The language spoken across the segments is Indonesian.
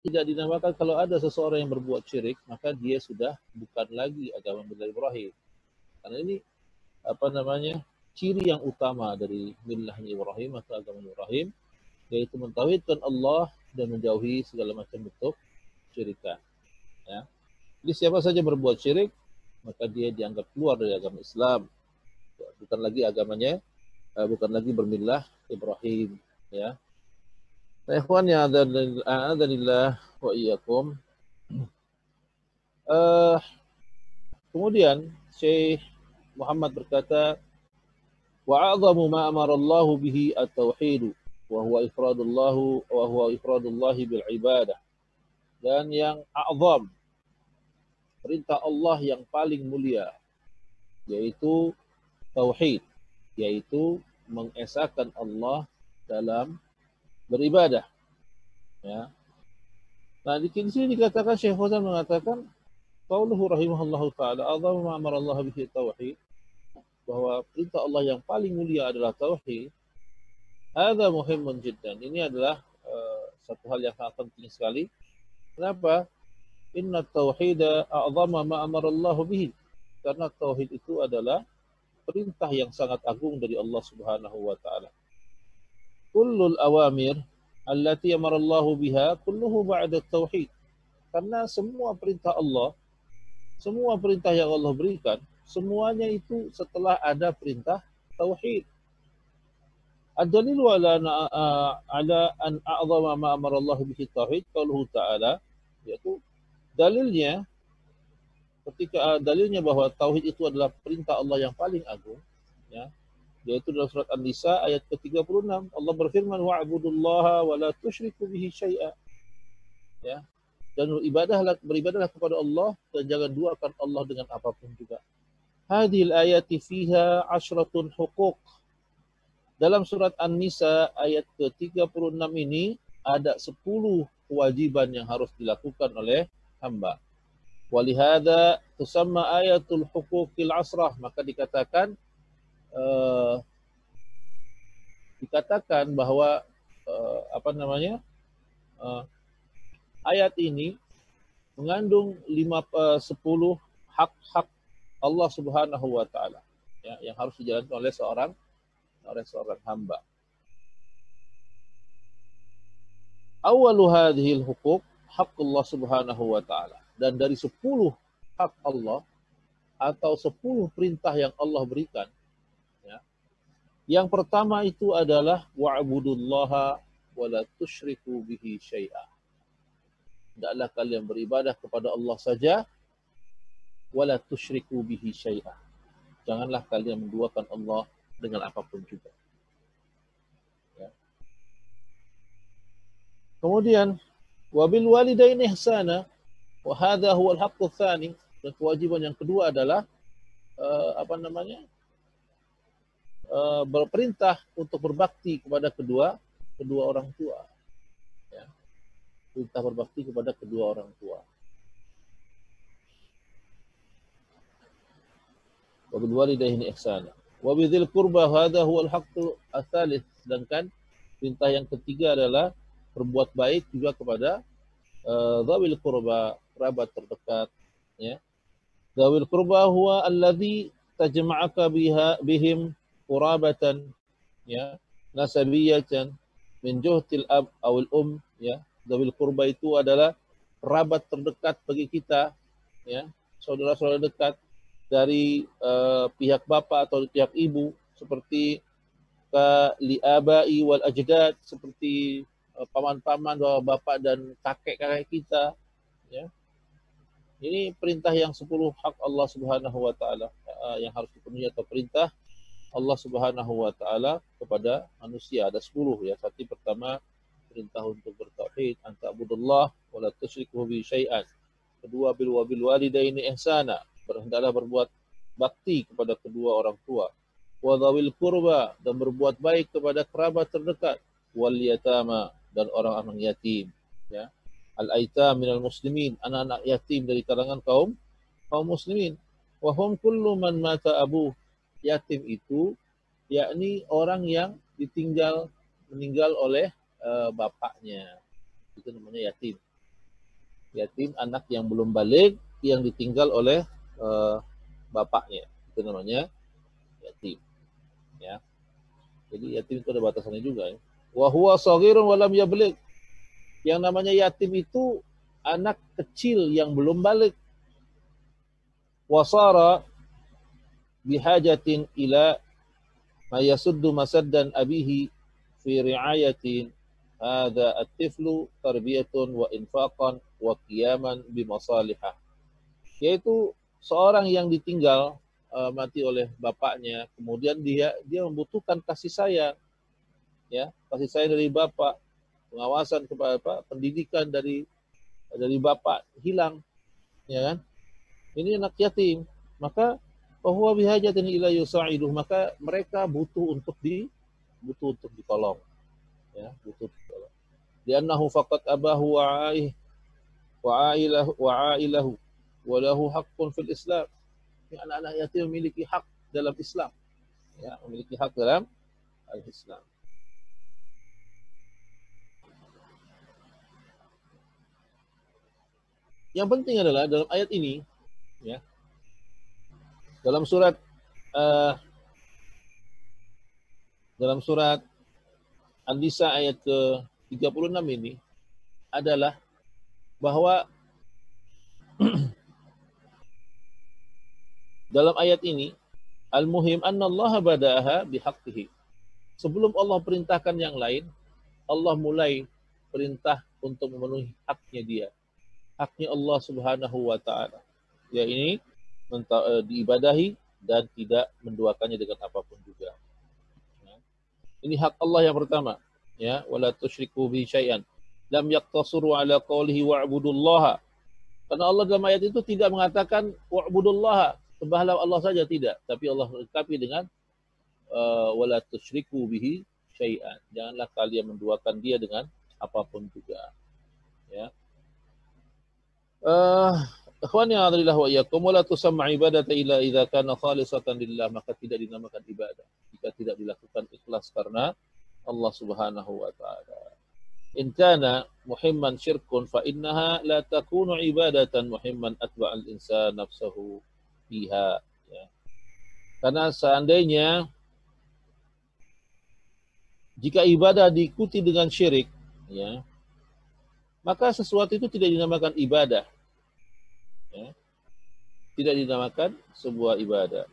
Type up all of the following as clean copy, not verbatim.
tidak dinamakan kalau ada seseorang yang berbuat syirik, maka dia sudah bukan lagi agama millah Ibrahim. Karena ini ciri yang utama dari millahnya Ibrahim atau agama Ibrahim, yaitu mentauhidkan Allah dan menjauhi segala macam bentuk syirikan. Ya. Jadi siapa saja berbuat syirik, maka dia dianggap keluar dari agama Islam. Bukan lagi agamanya, bukan lagi bermillah Ibrahim. Ya. Nah, ikhwan ya a'adzanillah wa iyyakum. Kemudian Syekh Muhammad berkata, wa a'zamu ma amara Allah bihi at-tauhid wa huwa ifradullah bil ibadah. Dan yang a'zam, perintah Allah yang paling mulia, yaitu tauhid, yaitu mengesahkan Allah dalam beribadah. Ya. Nah, di sini dikatakan Syekh Fauzan mengatakan, qauluhu rahimahullahu taala, a'zamu ma amara Allah bihi tauhid, bahwa perintah Allah yang paling mulia adalah tauhid. Hadza muhimmun jiddan. Ini adalah satu hal yang sangat penting sekali. Kenapa? Inna tauhida a'zama ma amara Allah bihi. Karena tauhid itu adalah perintah yang sangat agung dari Allah Subhanahu wa taala. Kullul awamir allati amara Allah biha kulluhu ba'da tauhid. Karena semua perintah Allah, semua perintah yang Allah berikan, semuanya itu setelah ada perintah tauhid. Ad-dalilu ala an a'zama ma amara Allah bihi tauhid qauluhu ta'ala, yaitu dalilnya dalilnya bahwa tauhid itu adalah perintah Allah yang paling agung, ya, yaitu dalam surat An-Nisa ayat ke-36, Allah berfirman, wa'budullaha wa la tusyriku bihi syai'a. Ya. Dan beribadahlah kepada Allah dan jangan duakan Allah dengan apapun juga. Hadhil ayati fiha asyratun huquq. Dalam surat An-Nisa ayat ke-36 ini ada 10 kewajiban yang harus dilakukan oleh hamba. Walihada tusamma ayatul huquqil asrah, maka dikatakan bahwa ayat ini mengandung 10 hak-hak Allah Subhanahu wa taala, ya, yang harus dijalankan oleh seorang hamba. Awalu hadhil huquq haqqullah Subhanahu wa taala. Dan dari 10 hak Allah atau 10 perintah yang Allah berikan, ya, yang pertama itu adalah wa'budullaha wa la tusyriku bihi syai'a. Hendaklah kalian beribadah kepada Allah saja, wa la tusyriku bihi syai'a. Janganlah kalian menduakan Allah dengan apapun juga. Ya. Kemudian wabil walidaini ihsana, wa hadha huwa al-haqqu tsani, dan kewajiban yang kedua adalah berperintah untuk berbakti kepada kedua orang tua. Ya. Perintah berbakti kepada kedua orang tua. Wabil walidaini ihsana. Wa bidzil qurba hadha huwa al-haqqu ats-tsalits, sedangkan perintah yang ketiga adalah berbuat baik juga kepada dzawil qurba, kerabat terdekat, ya. Dzawil qurba huwa alladzi tajma'aka bihim qurabatan, ya, nasabiyatan min juhtil ab awil ya. Dzawil qurba itu adalah kerabat terdekat bagi kita, ya, saudara-saudara dekat dari pihak bapak atau pihak ibu, seperti liabai wal ajdad, seperti paman-paman, bapak dan kakek-kakek kita, ya. Ini perintah yang 10 hak Allah Subhanahu wa taala yang harus dipenuhi, atau perintah Allah Subhanahu wa taala kepada manusia ada 10, ya. Satu pertama perintah untuk bertauhid, anta'budullah wa la tusyriku bihi syai'an. Kedua wabil walidaini ihsana, hendaklah berbuat bakti kepada kedua orang tua. Wa dzawil qurba, dan berbuat baik kepada kerabat terdekat. Wal yatama, dan orang-orang yatim, ya. Al-aitam minal muslimin, anak-anak yatim dari kalangan kaum muslimin. Wa hum kullu man mata abuh, yatim itu yakni orang yang meninggal oleh bapaknya, itu namanya yatim. Yatim anak yang belum balik yang ditinggal oleh bapaknya. Itu namanya yatim. Ya. Jadi yatim itu ada batasannya juga ya. Wa huwa shaghirun wa lam yabligh. Yang namanya yatim itu anak kecil yang belum balik. Wasara bihajatin ila ma yasuddu masaddan abihi fi ri'ayatin hadza at-tiflu tarbiyatun wa infaqan wa qiyaman bi masalihah. Yaitu seorang yang ditinggal mati oleh bapaknya, kemudian dia membutuhkan kasih sayang, ya, kasih sayang dari bapak, pengawasan kepada pendidikan dari bapak hilang, ya kan? Ini anak yatim, maka bahwa bihajatin ila yusa'iduh, maka mereka butuh untuk ditolong, ya, butuh ditolong. Li'annahu faqat abahu wa'ailahu wa lahu haqqun fil Islam. Anak-anak yatim memiliki hak dalam Islam, ya, memiliki hak dalam Islam. Yang penting adalah dalam ayat ini, ya, dalam surat An-Nisa ayat ke-36 ini adalah bahwa dalam ayat ini al-muhim anna Allah bada'aha bihaqqihi. Sebelum Allah perintahkan yang lain, Allah mulai perintah untuk memenuhi haknya dia. Haknya Allah Subhanahu wa taala. Ya, ini diibadahi dan tidak menduakannya dengan apapun juga. Ya. Ini hak Allah yang pertama, ya, wala tusyriku bi syai'an. Lam yaqtasuru ala qawlihi wa'budullaha. Karena Allah dalam ayat itu tidak mengatakan wa'budullaha, sembahlah Allah saja, tidak, tapi Allah lengkapi dengan wala tusyriku bihi syai'an. Janganlah kalian menduakan dia dengan apapun juga. Ya. Ikhwani a'adillah wa iyyakum, la tusamma ibadata illa idza kana khalisatan lillah, maka tidak dinamakan ibadah jika tidak dilakukan ikhlas karena Allah Subhanahu wa taala. In kana muhimman syirkun fa innaha la takunu ibadatan muhimman atba'al insan nafsahu fiha. Ya. Karena seandainya jika ibadah diikuti dengan syirik, ya, maka sesuatu itu tidak dinamakan ibadah, ya, tidak dinamakan sebuah ibadah.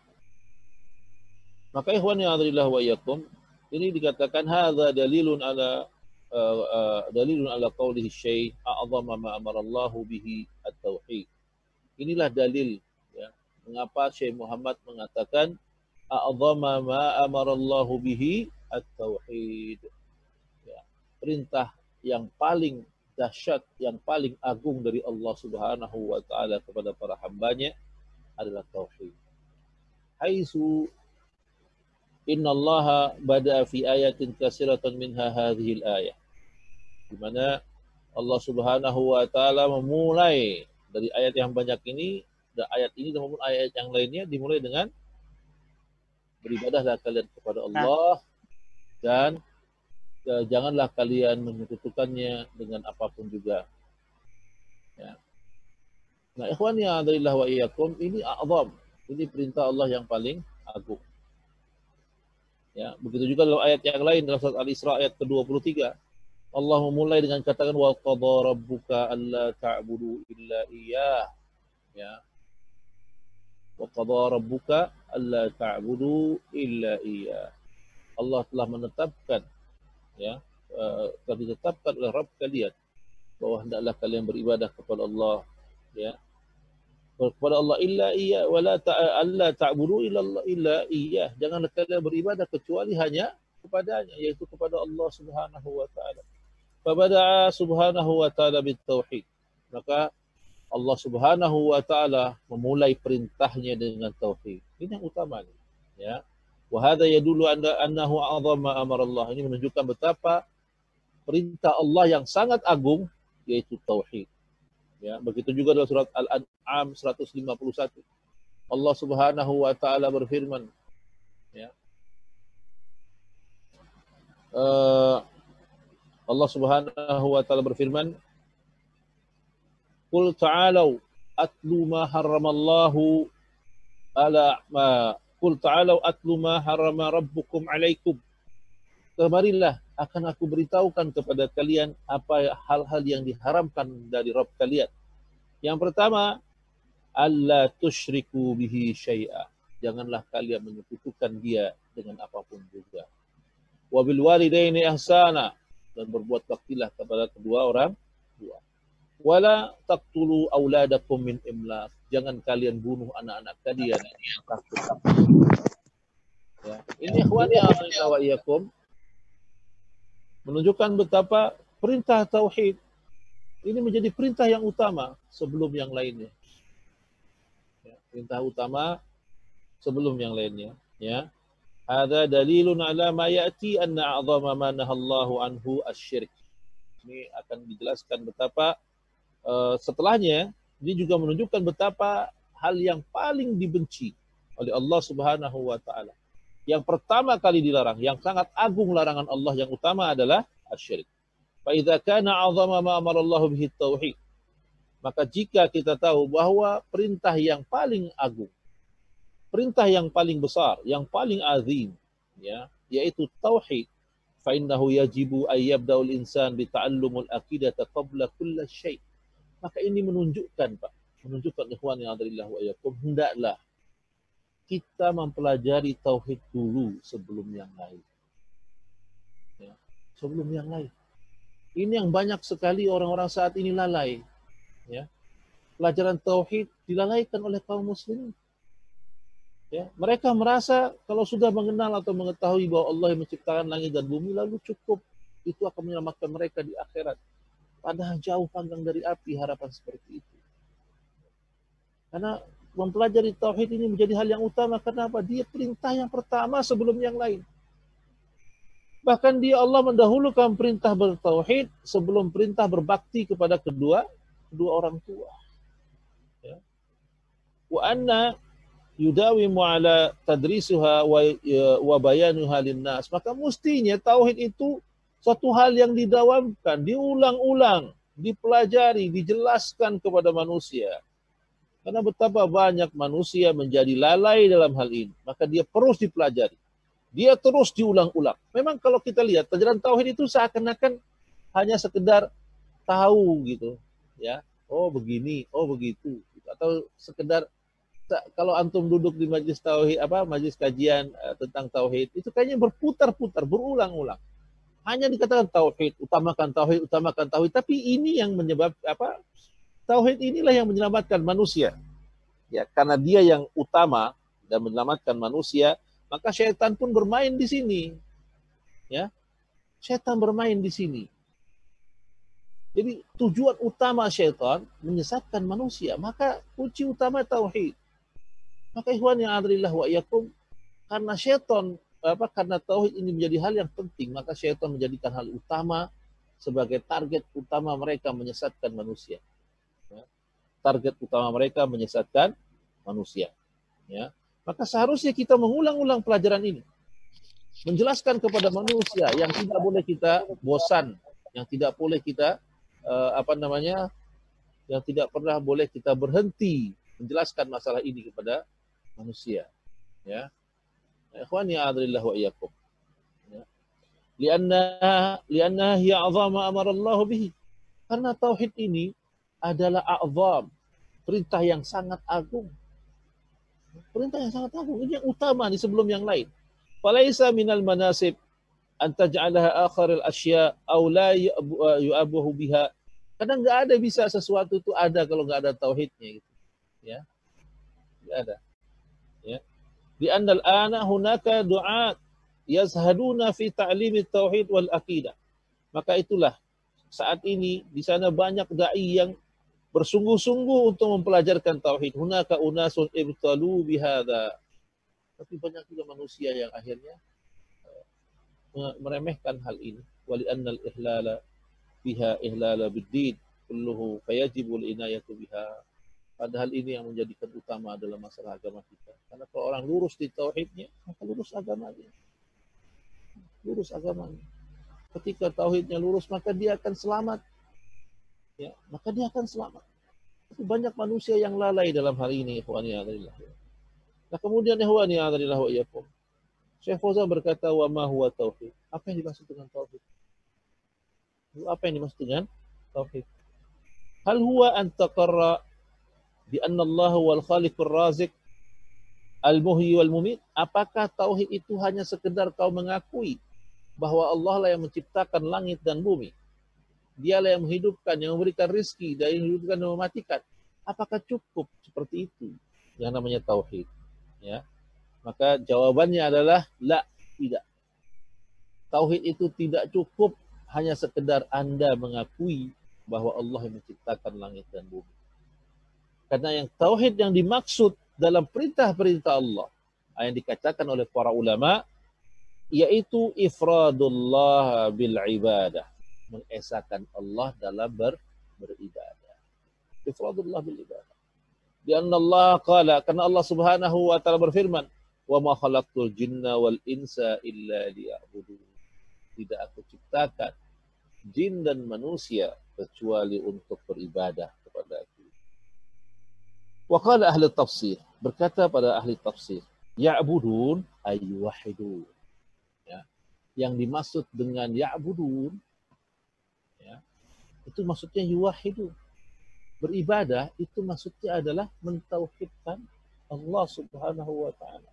Maka ikhwan ya adzillah wa iyyakum, ini dikatakan hadza dalilun ala qaulihi syai' a'dhamma ma amarallahu bihi at-tauhid. Inilah dalil, ya, mengapa Syekh Muhammad mengatakan a'dhamma ma amarallahu bihi at-tauhid. Ya, perintah yang paling dahsyat, yang paling agung dari Allah Subhanahu wa taala kepada para hambanya adalah tauhid. Haitsu innallaha bada'a fi ayatin katsiratan minha hadhil ayah. Di mana Allah Subhanahu wa taala memulai dari ayat yang banyak ini, dan ayat ini maupun ayat yang lainnya dimulai dengan beribadahlah kalian kepada Allah dan janganlah kalian menyekutukannya dengan apapun juga. Ya. Nah, ikhwan ya adzillah wa iyyakum, ini a'zam. Ini perintah Allah yang paling agung. Ya, begitu juga dalam ayat yang lain dalam surat Al-Isra ayat ke-23. Allah memulai dengan katakan wa qadha rabbuka alla ta'budu illa iyyah. Ya. Wa qadha rabbuka alla ta'budu illa iyyah. Allah telah menetapkan, ya, telah ditetapkan oleh Rabb kalian bahwa hendaklah kalian beribadah kepada Allah, ya, kepada Allah illa iya wala alla ta'budu illa iya, janganlah kalian beribadah kecuali hanya kepadanya, yaitu kepada Allah Subhanahu wa taala. Fabada'a Subhanahu wa taala bitauhid, maka Allah Subhanahu wa taala memulai perintahnya dengan tauhid. Ini yang utama, ya. Wa hadza yadullu annahu a'dhamma amara Allah. Ini menunjukkan betapa perintah Allah yang sangat agung, yaitu tauhid. Ya, begitu juga dalam surat Al-An'am 151. Allah Subhanahu wa taala berfirman, ya. Allah Subhanahu wa taala berfirman, Qul ta'alau atlu ma harramallahu ala ma Qul ta'alau atlu ma harrama rabbukum alaikum. Kemarilah, akan aku beritahukan kepada kalian apa hal-hal yang diharamkan dari Rabb kalian. Yang pertama, alla tusyriku bihi syai'a. Janganlah kalian menyekutukan dia dengan apapun juga. Wa bil walidaini ihsana, dan berbuat baktilah kepada kedua orang tua. Wala taqtulu auladakum min imlaq. Jangan kalian bunuh anak-anak kalian takut. Ya. Ini ikhwani wa iyyakum menunjukkan betapa perintah tauhid ini menjadi perintah yang utama sebelum yang lainnya. Ya, perintah utama sebelum yang lainnya. Ya, ada dalilun ala ma ya'ti anna a'zama ma nahallahu anhu asy-syirk. Ini akan dijelaskan betapa setelahnya ini juga menunjukkan betapa hal yang paling dibenci oleh Allah Subhanahu wa taala. Yang pertama kali dilarang, yang sangat agung larangan Allah yang utama adalah asy-syirik. Fa idza kana 'azama ma amara Allah bihi tauhid. Maka jika kita tahu bahwa perintah yang paling agung, perintah yang paling besar, yang paling azim, ya, yaitu tauhid, fa innahu yajibu ay yabda'ul insan bi ta'allumul aqidata qabla kulli syai'. Maka ini menunjukkan, Pak, menunjukkan ikhwan yang adrillah wa iyyakum, hendaklah kita mempelajari tauhid dulu sebelum yang lain. Ya, sebelum yang lain. Ini yang banyak sekali orang-orang saat ini lalai. Ya, pelajaran tauhid dilalaikan oleh kaum muslimin. Ya, mereka merasa kalau sudah mengenal atau mengetahui bahwa Allah yang menciptakan langit dan bumi, lalu cukup, itu akan menyelamatkan mereka di akhirat. Padahal jauh panggang dari api harapan seperti itu. Karena mempelajari tauhid ini menjadi hal yang utama. Kenapa? Dia perintah yang pertama sebelum yang lain. Bahkan dia Allah mendahulukan perintah bertauhid sebelum perintah berbakti kepada kedua orang tua. Ya. Wa anna yudawimu ala tadrisuha wa bayanuha linnas. Maka mestinya tauhid itu suatu hal yang didawamkan, diulang-ulang, dipelajari, dijelaskan kepada manusia. Karena betapa banyak manusia menjadi lalai dalam hal ini, maka dia terus dipelajari. Dia terus diulang-ulang. Memang kalau kita lihat pelajaran tauhid itu seakan-akan hanya sekedar tahu gitu, ya. Oh begini, oh begitu, atau sekedar kalau antum duduk di majelis tauhid majelis kajian tentang tauhid, itu kayaknya berputar-putar, berulang-ulang. Hanya dikatakan tauhid, utamakan tauhid, tapi ini yang menyebabkan tauhid inilah yang menyelamatkan manusia. Ya, karena dia yang utama dan menyelamatkan manusia, maka syaitan pun bermain di sini. Ya. Syaitan bermain di sini. Jadi tujuan utama syaitan menyesatkan manusia, maka kunci utama tauhid. Maka ikhwan yang adrillah wa iyyakum, karena syaitan karena tauhid ini menjadi hal yang penting, maka syaitan menjadikan hal utama sebagai target utama mereka menyesatkan manusia. Ya. Target utama mereka menyesatkan manusia. Ya. Maka seharusnya kita mengulang-ulang pelajaran ini. Menjelaskan kepada manusia yang tidak boleh kita bosan, yang tidak boleh kita yang tidak pernah boleh kita berhenti menjelaskan masalah ini kepada manusia. Ya. Ikhwani a'adrillah wa iyyakum. Ya. Lianna hiya a'zama amara Allah bihi. Karena tauhid ini adalah a'zam, perintah yang sangat agung. Perintah yang sangat agung, ini yang utama nih sebelum yang lain. Falaisa minal manasib an taj'alaha akharil asya aw la yu'abahu biha. Karena enggak ada bisa sesuatu itu ada kalau enggak ada tauhidnya gitu. Ya. Enggak ada. Ya. Di annal ana hunaka du'at yazhaduna fi ta'lim tauhid wal aqidah. Maka itulah saat ini di sana banyak dai yang bersungguh-sungguh untuk mempelajarkan tauhid. Hunaka unasun ibtalu bihadza. Tapi banyak juga manusia yang akhirnya meremehkan hal ini. Wali annal ihlala biha ihlala biddin kulluhu fayajibul inayatu biha. Padahal ini yang menjadikan utama adalah masalah agama kita. Karena kalau orang lurus di tauhidnya, maka lurus agamanya. Lurus agamanya. Ketika tauhidnya lurus, maka dia akan selamat. Ya, maka dia akan selamat. Banyak manusia yang lalai dalam hal ini, ikhwani a'adillah. Nah kemudian ikhwani a'adillah wa iyyakum. Syekh Fauzan berkata, wa ma huwa tauhid? Apa yang dimaksud dengan tauhid? Apa yang dimaksud dengan tauhid? Hal huwa an taqarra bi anna Allah wal khaliqur razik al-muhyi wal mumit? Apakah tauhid itu hanya sekedar kau mengakui bahwa Allah lah yang menciptakan langit dan bumi? Dialah yang menghidupkan, yang memberikan rizki, dan yang menghidupkan dan mematikan. Apakah cukup seperti itu yang namanya tauhid? Ya. Maka jawabannya adalah la, tidak. Tauhid itu tidak cukup hanya sekedar Anda mengakui bahwa Allah yang menciptakan langit dan bumi. Karena yang tauhid yang dimaksud dalam perintah-perintah Allah yang dikatakan oleh para ulama, yaitu ifradullah bil ibadah, mengesahkan Allah dalam beribadah. Ifradullah bil ibadah. Karena Allah qala, karena Allah Subhanahu wa taala berfirman, "Wa ma khalaqtul jinna wal insa illa liya'budun." Tidak aku ciptakan jin dan manusia kecuali untuk beribadah kepada Aku. Wa qala ahli tafsir, berkata pada ahli tafsir, ya'budun ay yuwahhidun. Ya. Yang dimaksud dengan ya'budun, ya, itu maksudnya yuwahhidun. Beribadah itu maksudnya adalah mentauhidkan Allah Subhanahu wa taala.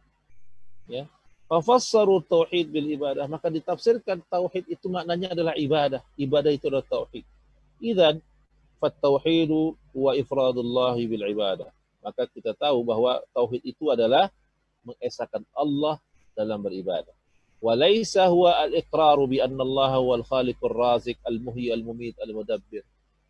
Ya. Fafassaru tauhid bil ibadah, maka ditafsirkan tauhid itu maknanya adalah ibadah. Ibadah itu adalah tauhid. Idzan fattauhidu wa ifradullah bil ibadah. Maka kita tahu bahwa tauhid itu adalah mengesahkan Allah dalam beribadah. Walaysa huwa al-iqraru bi anna Allah huwal khaliqur razik al-muhyi al-mumit al-mudabbir.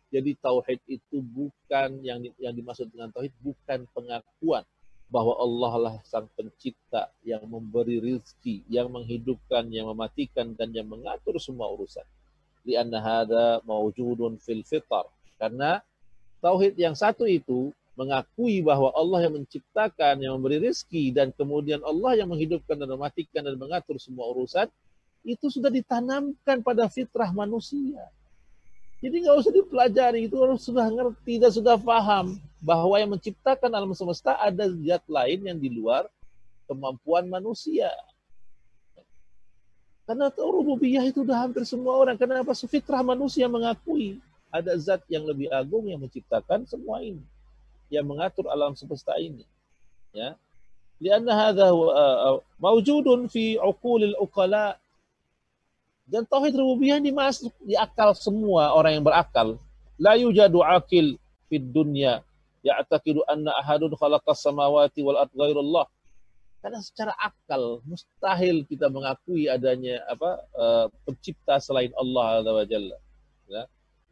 Jadi tauhid itu bukan yang dimaksud dengan tauhid, bukan pengakuan bahwa Allah lah sang pencipta yang memberi rizki, yang menghidupkan, yang mematikan, dan yang mengatur semua urusan. Lianna hadza mawjudun fil fitar. Karena tauhid yang satu itu mengakui bahwa Allah yang menciptakan, yang memberi rizki, dan kemudian Allah yang menghidupkan dan mematikan dan mengatur semua urusan, itu sudah ditanamkan pada fitrah manusia. Jadi nggak usah dipelajari, itu harus sudah ngerti dan sudah paham bahwa yang menciptakan alam semesta ada zat lain yang di luar kemampuan manusia. Karena tahu rububiyah itu sudah hampir semua orang. Kenapa? Fitrah manusia mengakui ada zat yang lebih agung yang menciptakan semua ini, yang mengatur alam semesta ini. Ya. Lianna hadza mawjudun fi uqulil uqala. Dan tauhid rububiyah ini masuk di akal semua orang yang berakal. La yujadu aqil fid dunya ya'taqidu anna ahadun khalaqas samawati wal ardh ghairullah. Karena secara akal mustahil kita mengakui adanya pencipta selain Allah Azza wa Jalla. Ya.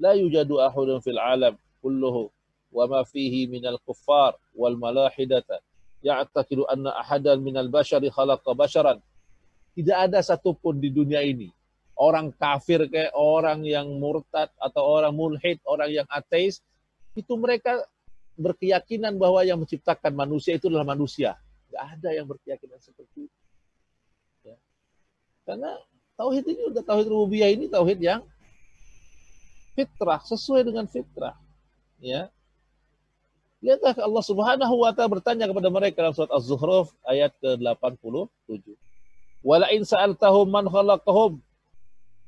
La yujadu ahadun fil alam kulluhu wa ma fihi minal kuffar wal malahidata ya'taqidu anna ahadan minal bashari khalaqa basharan. Tidak ada satupun di dunia ini, orang kafir kayak orang yang murtad atau orang mulhid, orang yang ateis, itu mereka berkeyakinan bahwa yang menciptakan manusia itu adalah manusia. Tidak ada yang berkeyakinan seperti itu. Ya. Karena tauhid ini udah tauhid rububiyah ini tauhid yang fitrah, sesuai dengan fitrah. Ya. Lihatlah Allah Subhanahu wa taala bertanya kepada mereka dalam surat Az-Zukhruf ayat ke-87. Wala in sa'altahum man khalaqahum.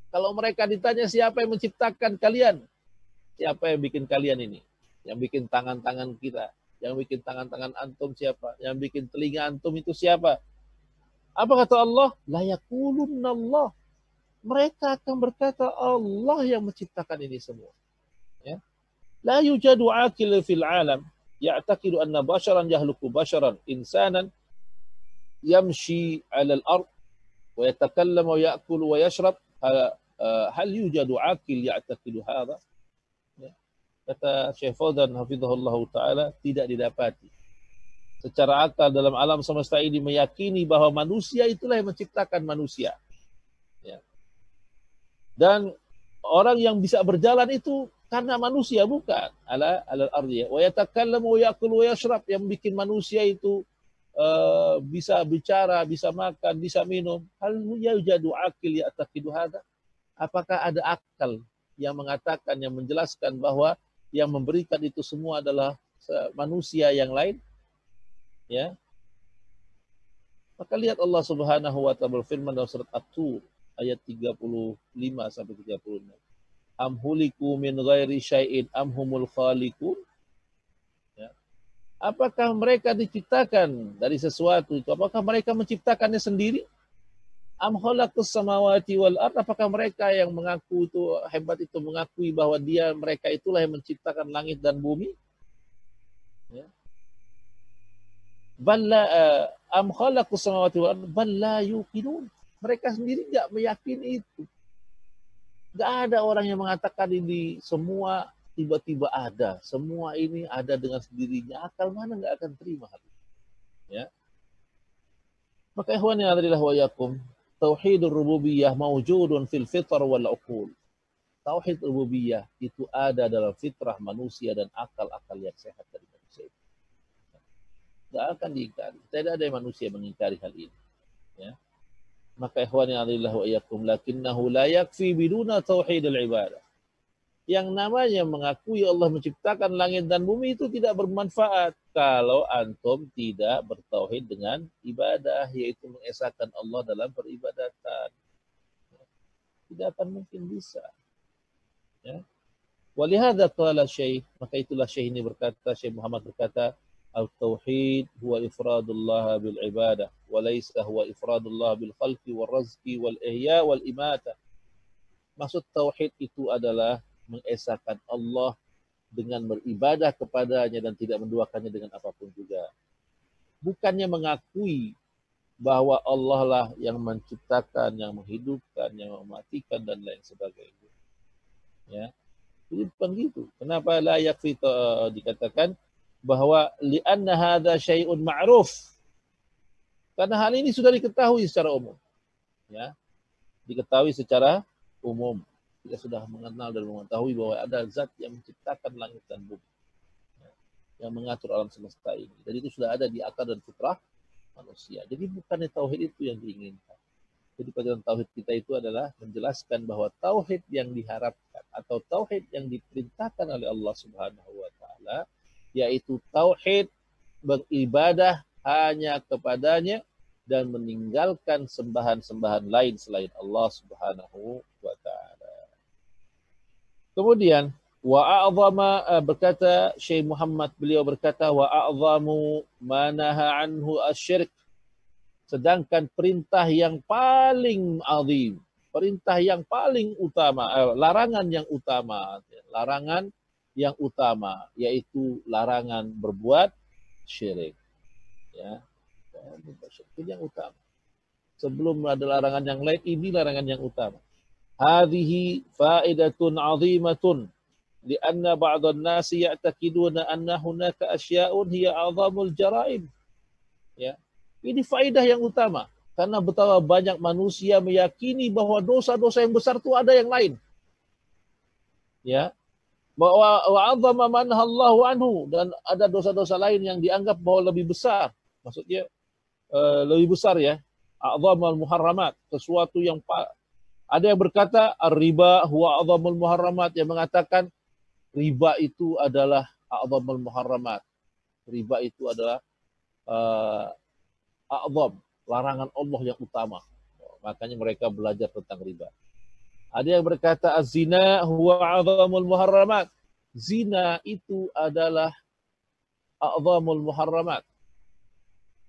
Kalau mereka ditanya siapa yang menciptakan kalian? Siapa yang bikin kalian ini? Yang bikin tangan-tangan kita? Yang bikin tangan-tangan antum siapa? Yang bikin telinga antum itu siapa? Apa kata Allah? La yaqulunna Allah. Mereka akan berkata Allah yang menciptakan ini semua. Ya. La yujadu aqil fil alam ya'taqidu anna basharan yahluku basharan insanan yamshi 'ala al-ard wa yatakallamu wa ya'kulu wa yashrab. Hal yujadu aqil ya'taqidu hadha? Ya. Kata Syekh Fauzan hafizahullah taala, tidak didapati secara akal dalam alam semesta ini meyakini bahwa manusia itulah yang menciptakan manusia. Ya. Dan orang yang bisa berjalan itu karena manusia, bukan alal ardi. Wa yatakallamu wa ya'kulu wa yashrab, yang bikin manusia itu bisa bicara, bisa makan, bisa minum. Hal yujadu aqil ya'taqidu hadha? Apakah ada akal yang mengatakan, yang menjelaskan bahwa yang memberikan itu semua adalah manusia yang lain, ya. Maka lihat Allah Subhanahu wa taala berfirman dalam surat At-Tur ayat 35 sampai 36. Am huliku min ghairi syai'in am humul khaliqun? Ya. Apakah mereka diciptakan dari sesuatu itu? Apakah mereka menciptakannya sendiri? Am khalaqus samawati wal ard? Apakah mereka yang mengaku itu hebat itu mengakui bahwa mereka itulah yang menciptakan langit dan bumi? Ya. Balla am khalaqus samawati wal ard bal la yuqinun. Mereka sendiri tidak meyakini itu. Tidak ada orang yang mengatakan ini semua tiba-tiba ada. Semua ini ada dengan sendirinya. Akal mana nggak akan terima hal itu. Ya. Maka ikhwan yang adalah wa yakum, tauhidur rububiyah mawjudun fil fitr wal uqul. Tauhid rububiyah itu ada dalam fitrah manusia dan akal-akal yang sehat dari manusia. Tidak akan diingkari. Tidak ada manusia yang mengingkari hal ini. Ya. Maka ikhwan yang adalah wa yakum, lakinnahu la yakfi biduna tauhidul ibadah. Yang namanya mengakui Allah menciptakan langit dan bumi itu tidak bermanfaat kalau antum tidak bertauhid dengan ibadah, yaitu mengesahkan Allah dalam peribadatan. Tidak akan mungkin bisa. Ya. Walihada qala Syekh, maka itulah Syekh ini berkata, Syekh Muhammad berkata, al-tauhid huwa ifradullah bil ibadah wa laysa huwa ifradullah bil khalqi wal razqi wal ihya wal imata. Maksud tauhid itu adalah mengesahkan Allah dengan beribadah kepadanya dan tidak menduakannya dengan apapun juga. Bukannya mengakui bahwa Allah lah yang menciptakan, yang menghidupkan, yang mematikan dan lain sebagainya. Ya. Jadi bukan gitu. Kenapa la yakfi dikatakan bahwa li'anna hadza syai'un ma'ruf. Karena hal ini sudah diketahui secara umum. Ya. Diketahui secara umum. Kita sudah mengenal dan mengetahui bahwa ada zat yang menciptakan langit dan bumi. Ya. Yang mengatur alam semesta ini. Dan itu sudah ada di akal dan fitrah manusia. Jadi bukannya tauhid itu yang diinginkan. Jadi pelajaran tauhid kita itu adalah menjelaskan bahwa tauhid yang diharapkan atau tauhid yang diperintahkan oleh Allah Subhanahu wa taala yaitu tauhid beribadah hanya kepadanya dan meninggalkan sembahan-sembahan lain selain Allah Subhanahu wa taala. Kemudian wa berkata Syekh Muhammad, beliau berkata wa a'zamu ma naha anhu asy-syirk. Sedangkan perintah yang paling azim, perintah yang paling utama, larangan yang utama yaitu larangan berbuat syirik. Ya. Itu yang utama. Sebelum ada larangan yang lain, ini larangan yang utama. Hadhihi fa'idatun 'azimatun li'anna ba'dhan nasi ya'taqiduna anna hunaka asya'un hiya 'azamul jara'im. Ya. Ini faedah yang utama. Karena betapa banyak manusia meyakini bahwa dosa-dosa yang besar itu ada yang lain. Ya. Wa'adzama manhallahu anhu. Dan ada dosa-dosa lain yang dianggap bahwa lebih besar. Maksudnya lebih besar ya. A'zamul muharramat. Sesuatu yang ada yang berkata ar-riba huwa a'zamul muharramat. Yang mengatakan riba itu adalah a'zamul muharramat. Riba itu adalah a'zam, larangan Allah yang utama. Makanya mereka belajar tentang riba. Ada yang berkata az-zina huwa a'zamul muharramat. Zina itu adalah a'zamul muharramat.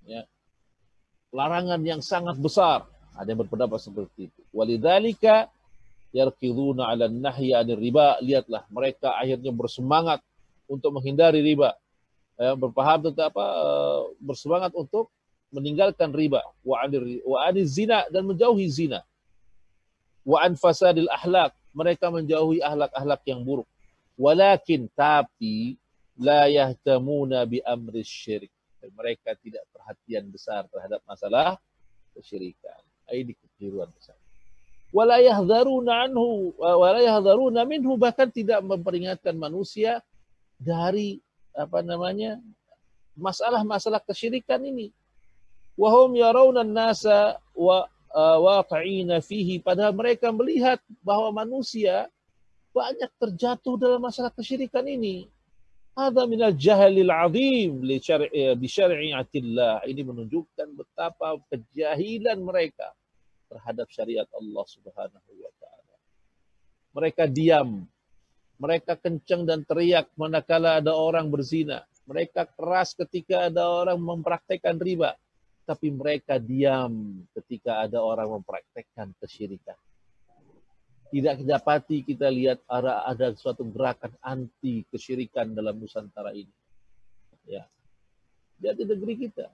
Ya. Larangan yang sangat besar. Ada yang berpendapat seperti itu. Walidzalika yarqiduna 'ala an-nahyi 'anil riba. Lihatlah mereka akhirnya bersemangat untuk menghindari riba. Berpaham tentang apa? Bersemangat untuk meninggalkan riba, wa anil zina dan menjauhi zina, wa an fasadil akhlak, mereka menjauhi akhlak-akhlak yang buruk. Walakin tapi la yahtamuna bi amri syirik, mereka tidak perhatian besar terhadap masalah kesyirikan. Ini kekeliruan besar. Wala yahdharuna anhu wala yahdharuna minhu, bahkan tidak memperingatkan manusia dari masalah-masalah kesyirikan ini. Wahum yarawna an-nasa waqi'ina fihi, padahal mereka melihat bahwa manusia banyak terjatuh dalam masalah kesyirikan ini. Hadza minal jahlil azim bi syari'atillah. Ini menunjukkan betapa kejahilan mereka terhadap syariat Allah Subhanahu wa taala. Mereka diam, mereka kencang dan teriak manakala ada orang berzina. Mereka keras ketika ada orang mempraktekkan riba. Tapi mereka diam ketika ada orang mempraktekkan kesyirikan. Tidak dapati kita lihat ada suatu gerakan anti kesyirikan dalam Nusantara ini. Ya, di negeri kita.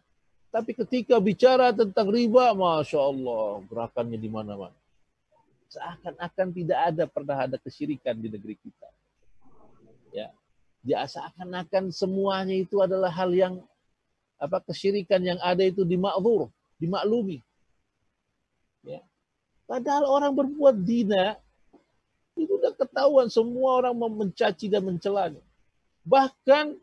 Tapi ketika bicara tentang riba, Masya Allah, gerakannya di mana-mana. Seakan-akan tidak pernah ada kesyirikan di negeri kita. Ya, seakan-akan semuanya itu adalah hal yang kesyirikan yang ada itu dimakzur, dimaklumi. Ya. Padahal orang berbuat zina itu sudah ketahuan, semua orang mencaci dan mencelanya. Bahkan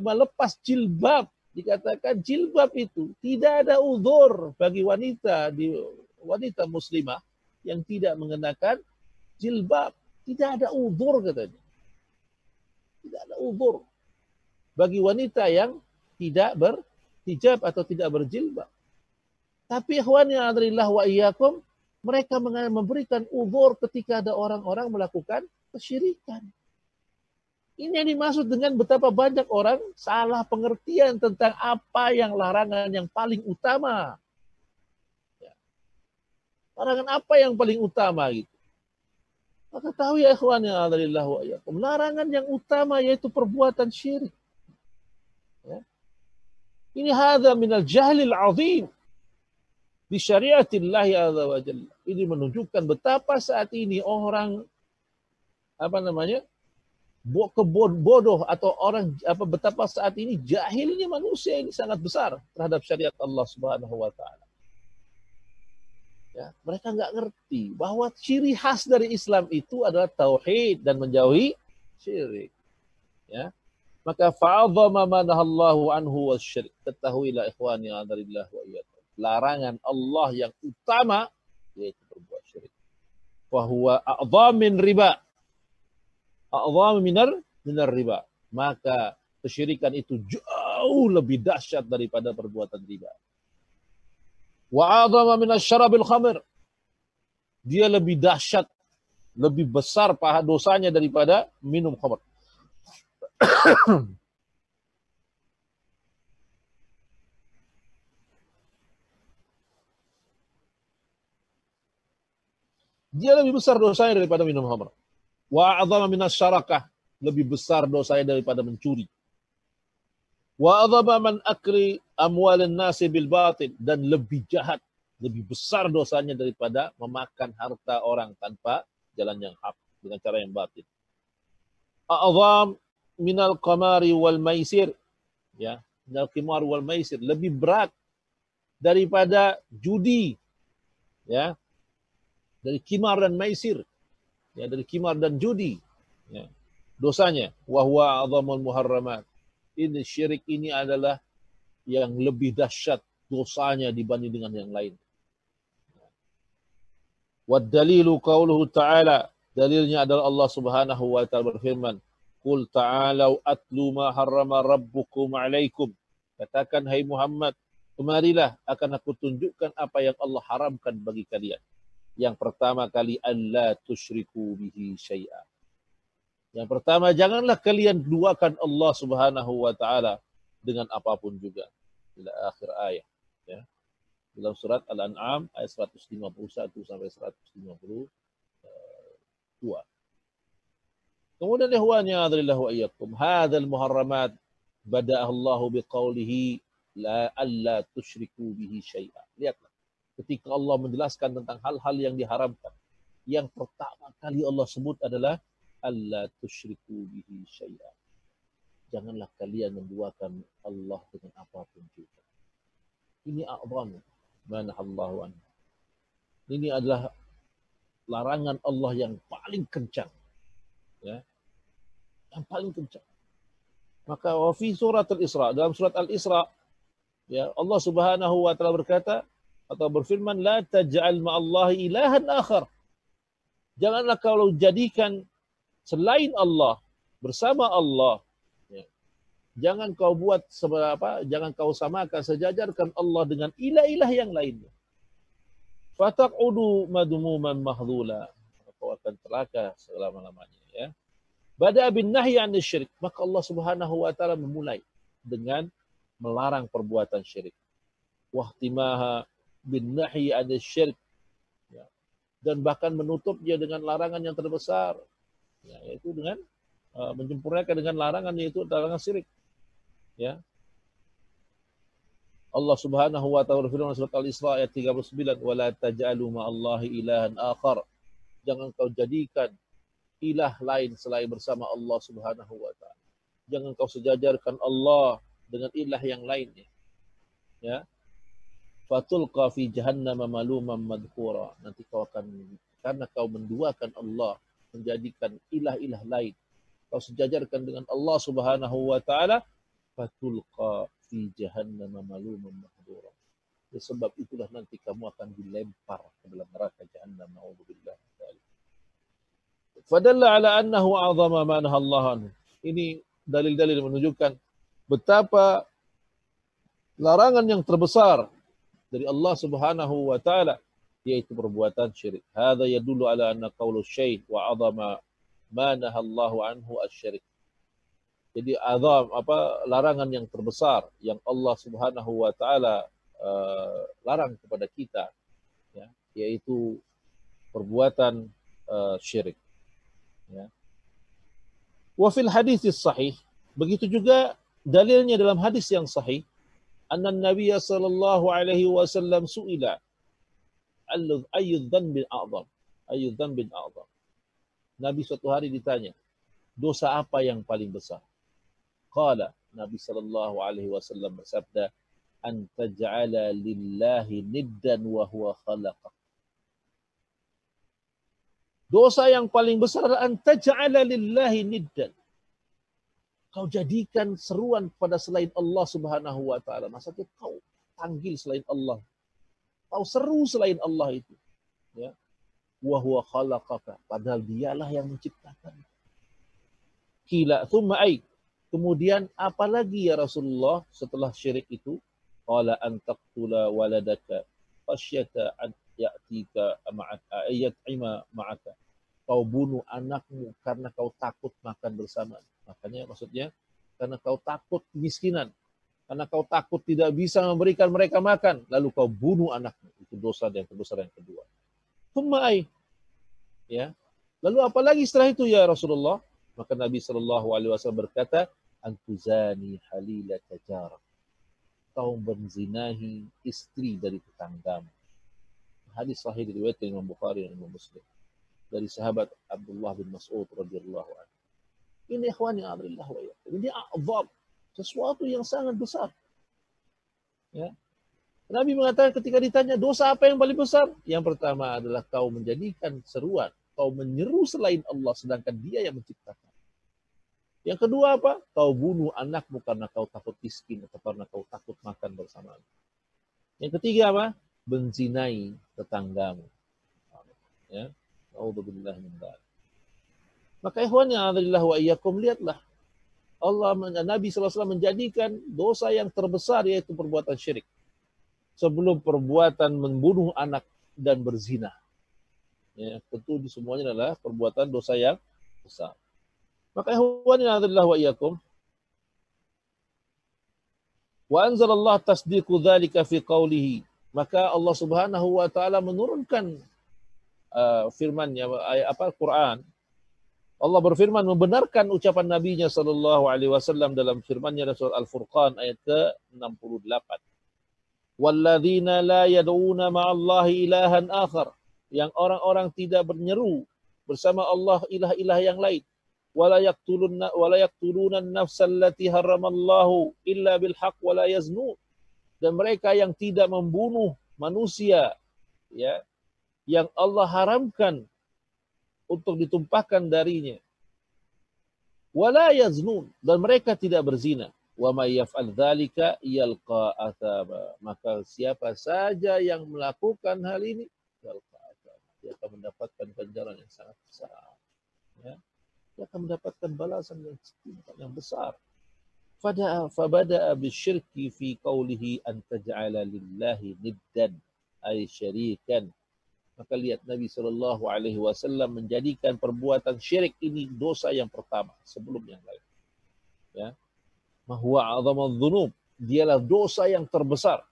melepas jilbab, dikatakan jilbab itu tidak ada uzur bagi wanita muslimah yang tidak mengenakan jilbab. Tidak ada uzur katanya. Tidak ada uzur bagi wanita yang tidak berhijab atau tidak berjilbab. Tapi ikhwani adrillah wa iyyakum, mereka memberikan uzur ketika ada orang-orang melakukan kesyirikan. Ini yang dimaksud dengan betapa banyak orang salah pengertian tentang apa yang larangan yang paling utama. Ya. Larangan apa yang paling utama gitu. Maka tahu ya ikhwan yang adrillah wa iyyakum, larangan yang utama yaitu perbuatan syirik. Ya. Ini hadza minal jahlil azim di syariatillah azza wa jalla. Ini menunjukkan betapa saat ini orang bodoh atau orang betapa saat ini jahilnya manusia ini sangat besar terhadap syariat Allah Subhanahu wa taala. Ya, mereka nggak ngerti bahwa ciri khas dari Islam itu adalah tauhid dan menjauhi syirik. Ya. Maka fa'adhama ma nahallahu anhu wasyirik. Ketahuilah ikhwani adrillah wa iyyakum. Larangan Allah yang utama yaitu berbuat syirik. Wa huwa a'dham min riba. A'dham minar riba. Maka kesyirikan itu jauh lebih dahsyat daripada perbuatan riba. Wa a'dham min asyarabil khamr. Dia lebih dahsyat, lebih besar paha dosanya daripada minum khamr. Dia lebih besar dosanya daripada minum khamr. Wa a'dhama minas syarakah, lebih besar dosanya daripada mencuri. Wa a'dhama man akli amwalin nasi bil batil, dan lebih jahat, lebih besar dosanya daripada memakan harta orang tanpa jalan yang hak, dengan cara yang batil. A'dham minal qamari wal maisir, ya, minal qimar wal maisir, lebih berat daripada judi, ya, dari kimar dan maisir, ya, dari kimar dan judi, ya, dosanya. Wa huwa a'dhamul muharramat. Ini syirik ini adalah yang lebih dahsyat dosanya dibanding dengan yang lain. Wa dalilu qauluhu ta'ala, dalilnya adalah Allah Subhanahu wa taala berfirman, qul ta'alau atlu ma harrama rabbukum 'alaikum. Katakan hai Muhammad, kemarilah akan aku tunjukkan apa yang Allah haramkan bagi kalian. Yang pertama kali, alla tusyriku bihi syai'a. Yang pertama, janganlah kalian duakan Allah Subhanahu wa taala dengan apapun juga. Ila akhir ayat, ya. Dalam surat Al-An'am ayat 151 sampai 152. Kemudian ikhwani adrillah wa iyyakum, hadzal muharramat bada'ahu Allah biqaulihi la alla tusyriku bihi syai'a. Lihatlah. Ketika Allah menjelaskan tentang hal-hal yang diharamkan, yang pertama kali Allah sebut adalah alla tusyriku bihi syai'a. Janganlah kalian menduakan Allah dengan apapun juga. Ini a'zam manahallahu anhu. Ini adalah larangan Allah yang paling kencang, ya, yang paling kencang. Maka wa fi surat Al-Isra, dalam surat Al-Isra, ya, Allah Subhanahu wa taala berkata atau berfirman, la taj'al ma'allahi ilahan akhar. Janganlah kalau jadikan selain Allah bersama Allah, ya, Jangan kau buat apa? Jangan kau samakan, sejajarkan Allah dengan ilah-ilah yang lainnya. Fataq'udu madmuman mahdhula. Kau akan celaka selama-lamanya, ya. Bada bin nahyi 'anil syirik. Maka Allah Subhanahu wa taala memulai dengan melarang perbuatan syirik. Wahtimaha bin nahyi 'anil syirik. Ya. Dan bahkan menutupnya dengan larangan yang terbesar, ya, yaitu dengan menyempurnakan dengan larangan, yaitu larangan syirik. Ya. Allah Subhanahu wa taala berfirman surat Al-Isra ayat 39, "Wala taj'alu ma'allahi ilahan akhar." Jangan kau jadikan ilah lain selain bersama Allah Subhanahu wa taala. Jangan kau sejajarkan Allah dengan ilah yang lainnya. Ya. Fatulqa fi jahannam maluman madhura. Nanti kau akan, karena kau menduakan Allah, menjadikan ilah-ilah lain, kau sejajarkan dengan Allah Subhanahu wa taala, fatulqa fi jahannam maluman mahdura. Sebab itulah nanti kamu akan dilempar ke dalam neraka jahannam, naudzubillah. Fadalla ala annahu a'zama ma nahallahu anhu. Ini dalil-dalil menunjukkan betapa larangan yang terbesar dari Allah Subhanahu wa taala yaitu perbuatan syirik. Hadza yadullu ala anna qaulu syai' wa 'azama ma nahallahu anhu asy-syirik. Jadi azam larangan yang terbesar yang Allah Subhanahu wa taala larang kepada kita, ya, yaitu perbuatan syirik, ya. Wa fil hadits sahih, begitu juga dalilnya dalam hadis yang sahih, anna Nabi sallallahu alaihi wasallam su'ila ayyu dzanbin a'zam, ayyu dzanbin a'zam. Nabi suatu hari ditanya, dosa apa yang paling besar? Qala, Nabi sallallahu alaihi wasallam bersabda, an taj'ala lillahi niddan wa huwa khalaqak. Dosa yang paling besar adalah an taj'ala lillahi niddan. Kau jadikan seruan pada selain Allah Subhanahu wa taala. Maksudnya kau panggil selain Allah. Kau seru selain Allah itu, ya. Wa huwa khalaqaka, padahal dialah yang menciptakan. Qila thumma ay, kemudian apalagi ya Rasulullah setelah syirik itu? Qala an taqtula waladaka khasyata an ya'tika ayat'ima ma'aka. Kau bunuh anakmu karena kau takut makan bersama. Makanya maksudnya karena kau takut kemiskinan, karena kau takut tidak bisa memberikan mereka makan, lalu kau bunuh anakmu. Itu dosa yang terbesar yang kedua. Thumma ay, ya. Lalu apalagi setelah itu ya Rasulullah? Maka Nabi SAW berkata, antuzani halilata jarak. Kau berzinahi istri dari tetanggamu. Hadis sahih diriwayatkan Imam Bukhari dan Imam Muslim dari sahabat Abdullah bin Mas'ud radhiyallahu anhu. Ini ikhwani a'adillah wa iyyakum. Ini a'zam, sesuatu yang sangat besar. Ya. Nabi mengatakan ketika ditanya dosa apa yang paling besar? Yang pertama adalah kau menjadikan seruan, kau menyeru selain Allah sedangkan Dia yang menciptakan. Yang kedua apa? Kau bunuh anakmu karena kau takut miskin atau karena kau takut makan bersama. Yang ketiga apa? Menzinai tetanggamu. Ya. A'udzubillah min dzalik. Maka ikhwan yang a'adillah wa iyyakum, lihatlah Allah, Nabi SAW menjadikan dosa yang terbesar yaitu perbuatan syirik sebelum perbuatan membunuh anak dan berzina. Ya, tentu di semuanya adalah perbuatan dosa yang besar. Maka ikhwan yang a'adillah wa iyyakum, wa anzalallah tasdiqu dzalika fi qawlihi. Maka Allah Subhanahu wa taala menurunkan firman-Nya, Quran. Allah berfirman membenarkan ucapan Nabi-Nya sallallahu alaihi wasallam dalam firman-Nya dalam surah Al-Furqan ayat ke-68. Walladzina la yad'una ma'allahi ilahan akhar, yang orang-orang tidak menyeru bersama Allah ilah-ilah yang lain. Wala yaqtuluna an-nafsa allati harramallahu illa bil haqq wala yaznun, dan mereka yang tidak membunuh manusia, ya, yang Allah haramkan untuk ditumpahkan darinya. Wala yaznun, dan mereka tidak berzina. Wa may yaf'al dzalika yalqa athaba, maka siapa saja yang melakukan hal ini yalqa athaba, dia akan mendapatkan ganjaran yang sangat besar. Ya. Dia akan mendapatkan balasan yang besar. Fabada'a bisyirki fi qawlihi an taj'ala lillahi niddan ay syarikan. Maka lihat Nabi SAW menjadikan perbuatan syirik ini dosa yang pertama sebelum yang lain. Ya. Mahuwa a'zamul dhunub. Dialah dosa yang terbesar.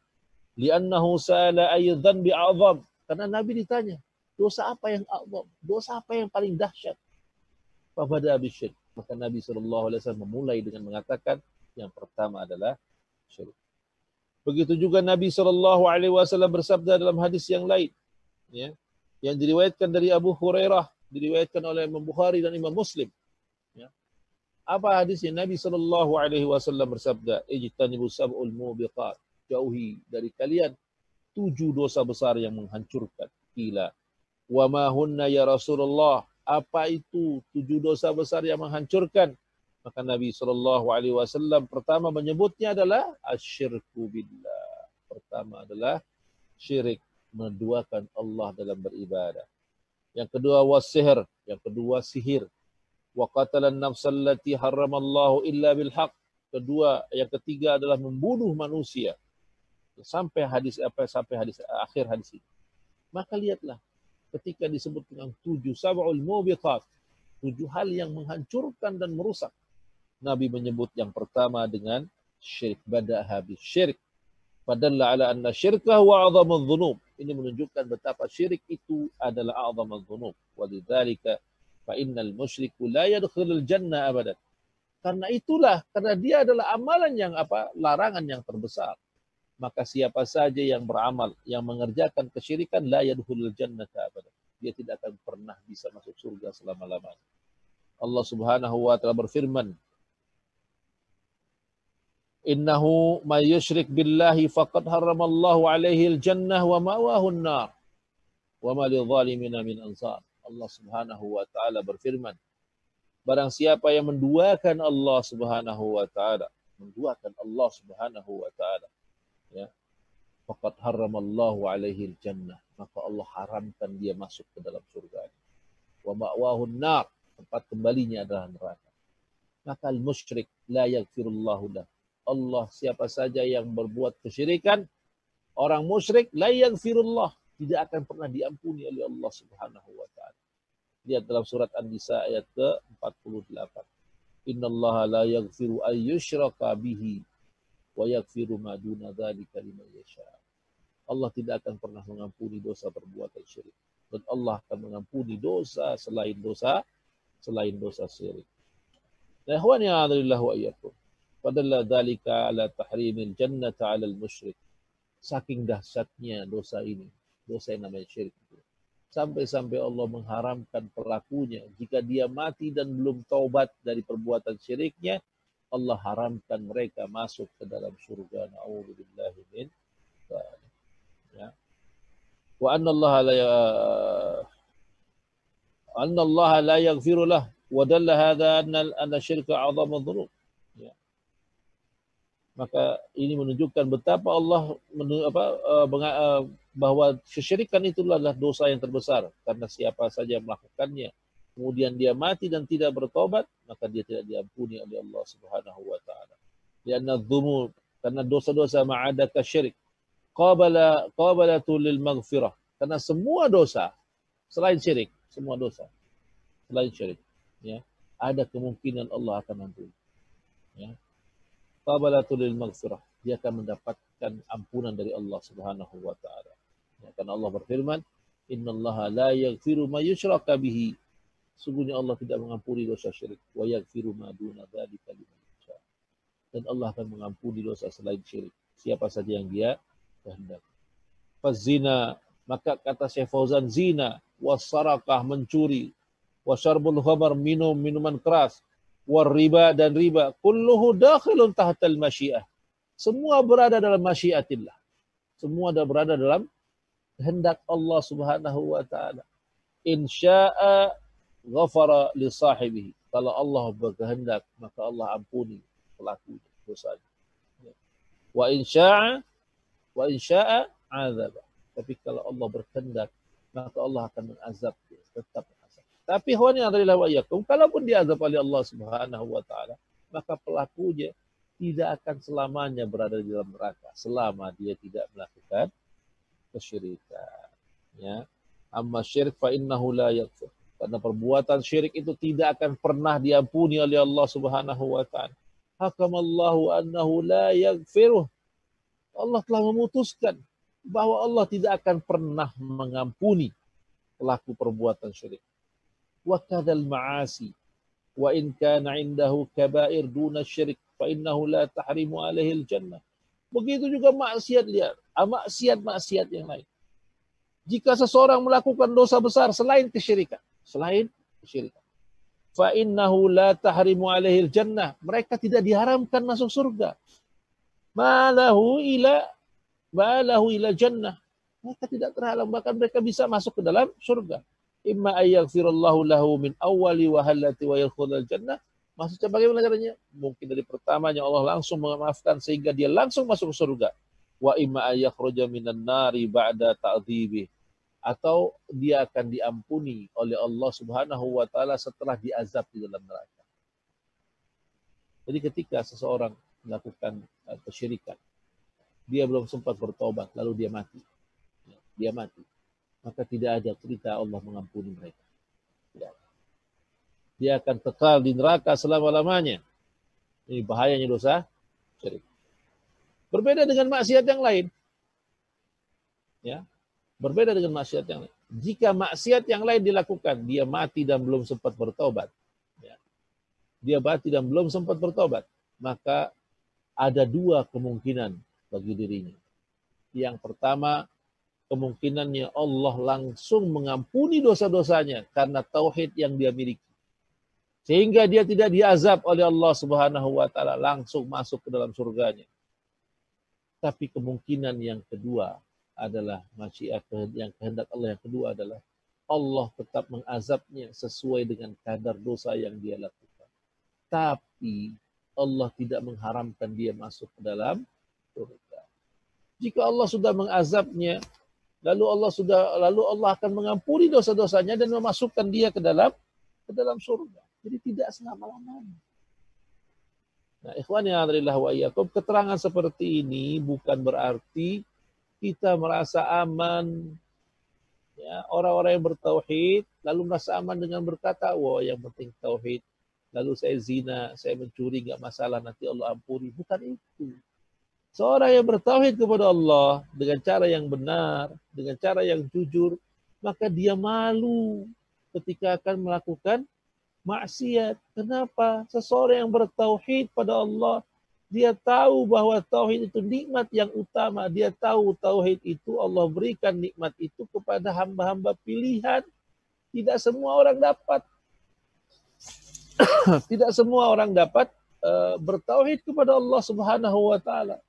Li'annahu sa'ala aydan bi'azam. Karena Nabi ditanya, dosa apa yang a'zam? Dosa apa yang paling dahsyat? Fabada'a bisyirk. Maka Nabi SAW memulai dengan mengatakan yang pertama adalah syirik. Begitu juga Nabi SAW bersabda dalam hadis yang lain, ya, yang diriwayatkan dari Abu Hurairah, diriwayatkan oleh Imam Bukhari dan Imam Muslim. Ya. Apa hadisnya? Nabi SAW bersabda, ijtanibu sab'ul mubiqat, jauhi dari kalian 7 dosa besar yang menghancurkan. Qila, wa ma hunna ya Rasulullah? Apa itu 7 dosa besar yang menghancurkan? Maka Nabi SAW pertama menyebutnya adalah asyirku billah. Pertama adalah syirik, menduakan Allah dalam beribadah. Yang kedua wasihir, yang kedua sihir. Wa qatalan nafsal lati haramallahu illa bil haq. Kedua, yang ketiga adalah membunuh manusia. Sampai akhir hadis ini. Maka lihatlah ketika disebut dengan 7 sab'ul mubiqat, 7 hal yang menghancurkan dan merusak. Nabi menyebut yang pertama dengan syirik, bada'a bisyirk. Fadalla ala anna syirka huwa a'zamudz dzunub. Ini menunjukkan betapa syirik itu adalah a'zamudz dzunub. Walidzalika fa innal musyriku la yadkhulul jannah abadan. Karena dia adalah amalan yang larangan yang terbesar. Maka siapa saja yang beramal, yang mengerjakan kesyirikan, la yadkhulul jannata abadan. Dia tidak akan pernah bisa masuk surga selama-lamanya. Allah Subhanahu wa taala berfirman, innahu may yusyrik billahi faqad haramallahu alaihi al-jannah wa ma'wahu an-nar wa ma lidh-dhalimina min ansar. Allah Subhanahu wa taala berfirman, barang siapa yang menduakan Allah Subhanahu wa taala, ya, faqad haramallahu alaihi al-jannah, maka Allah haramkan dia masuk ke dalam surga. Wa ma'wahu an-nar, tempat kembalinya adalah neraka. Maka al-musyrik la yaghfirullahu lahu. Allah, siapa saja yang berbuat kesyirikan, orang musyrik, la yaghfirullah, tidak akan pernah diampuni oleh Allah Subhanahu wa taala. Lihat dalam surat An-Nisa ayat ke-48. Innallaha la yaghfiru an yushraka bihi wa yaghfiru ma duna dzalika liman yasha. Allah tidak akan pernah mengampuni dosa perbuatan syirik, dan Allah akan mengampuni dosa selain dosa syirik. Nah, ikhwan ya adzalillah wa iyyakum. Padahal dzalika ala tahrimil jannati 'ala al-musyrik. Saking dahsyatnya dosa ini, dosa yang namanya syirik itu. Sampai-sampai Allah mengharamkan pelakunya, jika dia mati dan belum taubat dari perbuatan syiriknya, Allah haramkan mereka masuk ke dalam surga. Na'udzubillahi min dzalik. Ya. Wa anna Allah la yaghfiru lahu wa dalla hadha anna syirka 'azamudz dzunub. Maka ini menunjukkan betapa Allah bahwa kesyirikan itulah dosa yang terbesar, karena siapa saja yang melakukannya kemudian dia mati dan tidak bertobat, maka dia tidak diampuni oleh Allah Subhanahu wa taala. Karena dosa-dosa ma'adaka syirik qabalatu lil maghfirah. Karena semua dosa selain syirik, ya, ada kemungkinan Allah akan ampuni. Ya. Qabalatul lil maghfirah, dia akan mendapatkan ampunan dari Allah Subhanahu wa taala. Ya, karena Allah berfirman, innallaha la yaghfiru ma yushraka bihi. Sungguhnya Allah tidak mengampuni dosa syirik, wa yaghfiru ma duna dzalika liman yasha. Dan Allah akan mengampuni dosa selain syirik, siapa saja yang dia kehendaki. Fazina, maka kata Syekh Fauzan, zina, wasarakah, mencuri, wasyarbul khamar, minum minuman keras, riba dan riba, kulluhu dakhilun tahtal masyiah. Semua berada dalam masyiatillah. Semua berada dalam kehendak Allah Subhanahu wa taala. In syaa ghafara li sahibihi. Kalau Allah berkehendak, maka Allah ampuni pelaku dosanya. Wa in syaa azab. Tapi kalau Allah berkehendak, maka Allah akan mengazab dia, tetap. Tapi hawani adalah wa iyyakum, kalaupun diazab oleh Allah Subhanahu wa taala, maka pelakunya tidak akan selamanya berada di dalam neraka selama dia tidak melakukan kesyirikan. Ya. Amma syirik fa innahu la yaghfir. Karena perbuatan syirik itu tidak akan pernah diampuni oleh Allah Subhanahu wa taala. Hakamallahu annahu la yaghfiruh. Allah telah memutuskan bahwa Allah tidak akan pernah mengampuni pelaku perbuatan syirik. Wa kadzal ma'asi wa in kana 'indahu kaba'ir duna syirik fa innahu la tahrimu 'alaihi al-jannah. Begitu juga maksiat liar, maksiat-maksiat yang lain. Jika seseorang melakukan dosa besar selain kesyirikan, fa innahu la tahrimu 'alaihi al-jannah, mereka tidak diharamkan masuk surga. Malahu ila jannah, mereka tidak terhalang, bahkan mereka bisa masuk ke dalam surga. Imma ayyaghfirallahu lahu min awwali wahallati wa yadkhulul jannah. Maksudnya bagaimana caranya? Mungkin dari pertamanya Allah langsung memaafkan sehingga dia langsung masuk ke surga. Wa imma ayyakhruja minan nari ba'da ta'dzibi, atau dia akan diampuni oleh Allah Subhanahu wa taala setelah diazab di dalam neraka. Jadi ketika seseorang melakukan kesyirikan, dia belum sempat bertobat, lalu dia mati. Maka tidak ada cerita Allah mengampuni mereka. Tidak. Dia akan kekal di neraka selama-lamanya. Ini bahayanya dosa syirik. Berbeda dengan maksiat yang lain. Ya. Berbeda dengan maksiat yang lain. Jika maksiat yang lain dilakukan, dia mati dan belum sempat bertobat. Ya. Dia mati dan belum sempat bertobat. Maka ada dua kemungkinan bagi dirinya. Yang pertama, kemungkinannya Allah langsung mengampuni dosa-dosanya karena tauhid yang dia miliki. Sehingga dia tidak diazab oleh Allah Subhanahu wa taala, langsung masuk ke dalam surganya. Tapi kemungkinan yang kedua adalah masyiat yang kehendak Allah, yang kedua adalah Allah tetap mengazabnya sesuai dengan kadar dosa yang dia lakukan. Tapi Allah tidak mengharamkan dia masuk ke dalam surga. Jika Allah sudah mengazabnya, lalu Allah akan mengampuni dosa-dosanya dan memasukkan dia ke dalam surga. Jadi tidak selama-lamanya. Nah, ikhwani hadrillah wa iyyakum, keterangan seperti ini bukan berarti kita merasa aman. Ya, orang-orang yang bertauhid lalu merasa aman dengan berkata, wah yang penting tauhid. Lalu saya zina, saya mencuri, nggak masalah, nanti Allah ampuni. Bukan itu. Seorang yang bertauhid kepada Allah dengan cara yang benar, dengan cara yang jujur, maka dia malu ketika akan melakukan maksiat. Kenapa? Seseorang yang bertauhid pada Allah, dia tahu bahwa tauhid itu nikmat yang utama. Dia tahu tauhid itu Allah berikan nikmat itu kepada hamba-hamba pilihan. Tidak semua orang dapat. Tidak semua orang dapat bertauhid kepada Allah Subhanahu wa taala.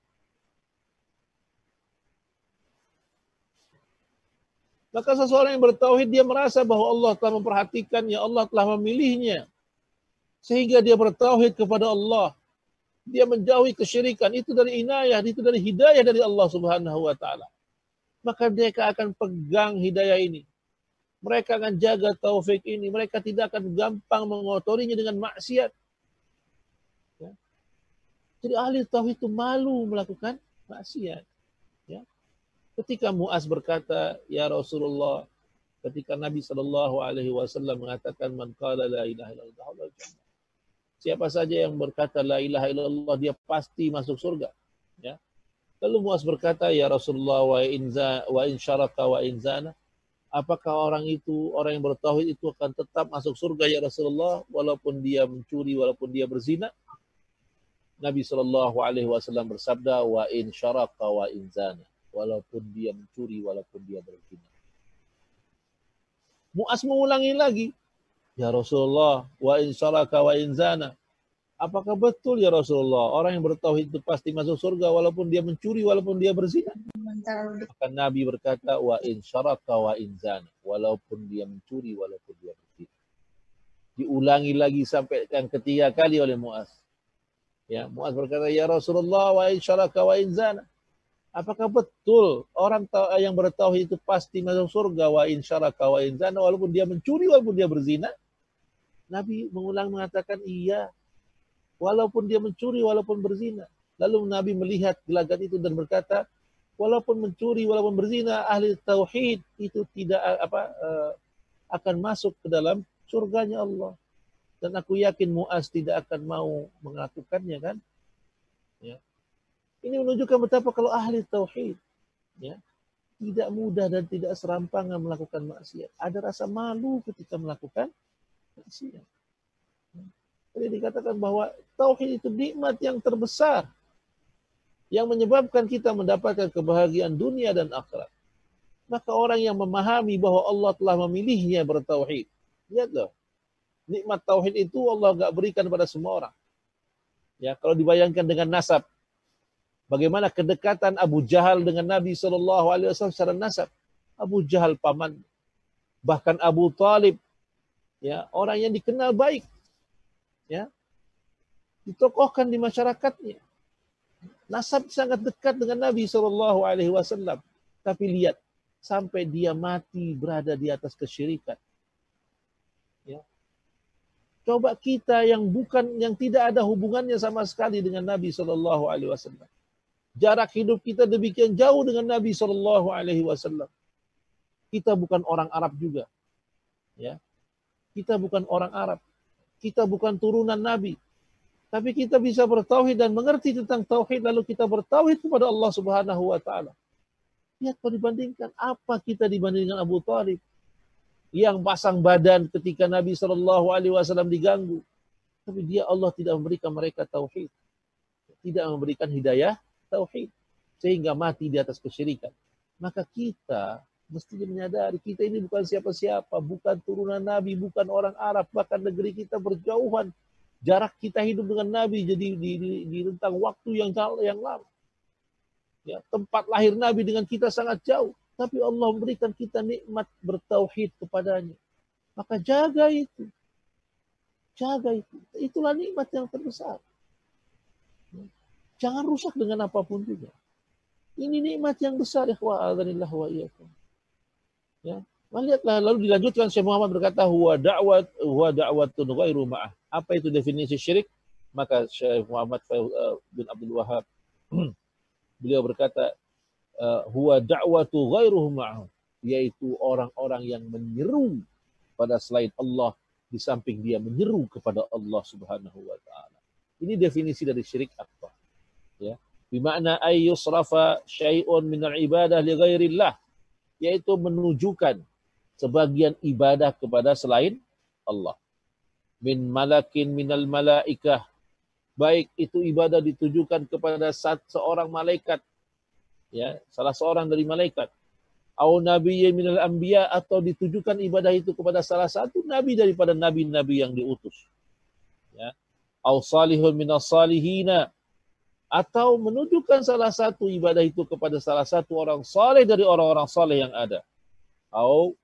Maka seseorang yang bertauhid, dia merasa bahwa Allah telah memperhatikannya, Allah telah memilihnya. Sehingga dia bertauhid kepada Allah. Dia menjauhi kesyirikan. Itu dari inayah, itu dari hidayah dari Allah Subhanahu wa taala. Maka mereka akan pegang hidayah ini. Mereka akan jaga taufik ini. Mereka tidak akan gampang mengotorinya dengan maksiat. Ya. Jadi ahli tauhid itu malu melakukan maksiat. Ya. Ketika Mu'az berkata, ya Rasulullah, ketika Nabi SAW mengatakan, man qala la ilaha illallah, siapa saja yang berkata la ilaha illallah, dia pasti masuk surga. Ya. Lalu Mu'az berkata, ya Rasulullah, wa in syaraka wa in zana, apakah orang yang bertauhid itu akan tetap masuk surga ya Rasulullah, walaupun dia mencuri, walaupun dia berzina? Nabi SAW bersabda, wa in syaraka wa in zana, walaupun dia mencuri, walaupun dia berzina. Mu'az mengulangi lagi, ya Rasulullah, wa in syaraka wa in zana, apakah betul ya Rasulullah, orang yang bertauhid itu pasti masuk surga walaupun dia mencuri, walaupun dia berzina? Maka Nabi berkata, wa in syaraka wa in zana, walaupun dia mencuri, walaupun dia berzina. Diulangi lagi sampai yang ketiga kali oleh Mu'az. Ya, Mu'az berkata, ya Rasulullah, wa in syaraka wa in zana, apakah betul orang yang bertauhid itu pasti masuk surga, wa in syaraka wa in zana, walaupun dia mencuri, walaupun dia berzina? Nabi mengulang mengatakan, iya. walaupun dia mencuri, walaupun berzina. Lalu Nabi melihat gelagat itu dan berkata, walaupun mencuri, walaupun berzina, ahli tauhid itu tidak akan masuk ke dalam surganya Allah. Dan aku yakin Muaz tidak akan mau melakukannya kan. Ya. Ini menunjukkan betapa kalau ahli tauhid ya, tidak mudah dan tidak serampangan melakukan maksiat. Ada rasa malu ketika melakukan maksiat. Jadi dikatakan bahwa tauhid itu nikmat yang terbesar yang menyebabkan kita mendapatkan kebahagiaan dunia dan akhirat. Maka orang yang memahami bahwa Allah telah memilihnya bertauhid, lihatlah, nikmat tauhid itu Allah enggak berikan pada semua orang. Ya, kalau dibayangkan dengan nasab, bagaimana kedekatan Abu Jahal dengan Nabi SAW secara nasab. Abu Jahal paman, bahkan Abu Talib, ya, orang yang dikenal baik, ya, ditokohkan di masyarakatnya. Nasab sangat dekat dengan Nabi SAW. Tapi lihat, sampai dia mati berada di atas kesyirikan. Ya. Coba kita yang tidak ada hubungannya sama sekali dengan Nabi SAW. Jarak hidup kita demikian jauh dengan Nabi SAW. Kita bukan orang Arab juga. Ya. Kita bukan orang Arab. Kita bukan turunan Nabi. Tapi kita bisa bertauhid dan mengerti tentang tauhid, lalu kita bertauhid kepada Allah Subhanahu wa taala. Lihat kalau dibandingkan, apa kita dibandingkan Abu Talib yang pasang badan ketika Nabi SAW diganggu. Tapi Allah tidak memberikan mereka tauhid. Tidak memberikan hidayah tauhid. Sehingga mati di atas kesyirikan. Maka kita mesti menyadari, kita ini bukan siapa-siapa. Bukan turunan Nabi, bukan orang Arab. Bahkan negeri kita berjauhan. Jarak kita hidup dengan Nabi jadi di rentang waktu yang lama. Ya, tempat lahir Nabi dengan kita sangat jauh. Tapi Allah memberikan kita nikmat bertauhid kepadanya. Maka jaga itu. Jaga itu. Itulah nikmat yang terbesar. Jangan rusak dengan apapun juga. Ini nikmat yang besar, ikhwah adzanillah wa iyyakum. Ya. Lihatlah, lalu dilanjutkan Syekh Muhammad berkata, huwa da'watun ghairu ma'ah. Apa itu definisi syirik? Maka Syekh Muhammad bin Abdul Wahab beliau berkata, huwa da'watu ghairuhu ma'ah, yaitu orang-orang yang menyeru pada selain Allah di samping dia menyeru kepada Allah Subhanahu wa taala. Ini definisi dari syirik akbar. Ya. Bimakna ay yusrafa syai'un minal ibadah li ghairillah, yaitu menunjukkan sebagian ibadah kepada selain Allah. Min malakin minal malaikah, baik itu ibadah ditujukan kepada seorang malaikat, ya, salah seorang dari malaikat, au nabiyyin minal anbiya, atau ditujukan ibadah itu kepada salah satu nabi daripada nabi-nabi yang diutus, ya, au salihun minas salihina, atau menunjukkan salah satu ibadah itu kepada salah satu orang saleh dari orang-orang saleh yang ada, au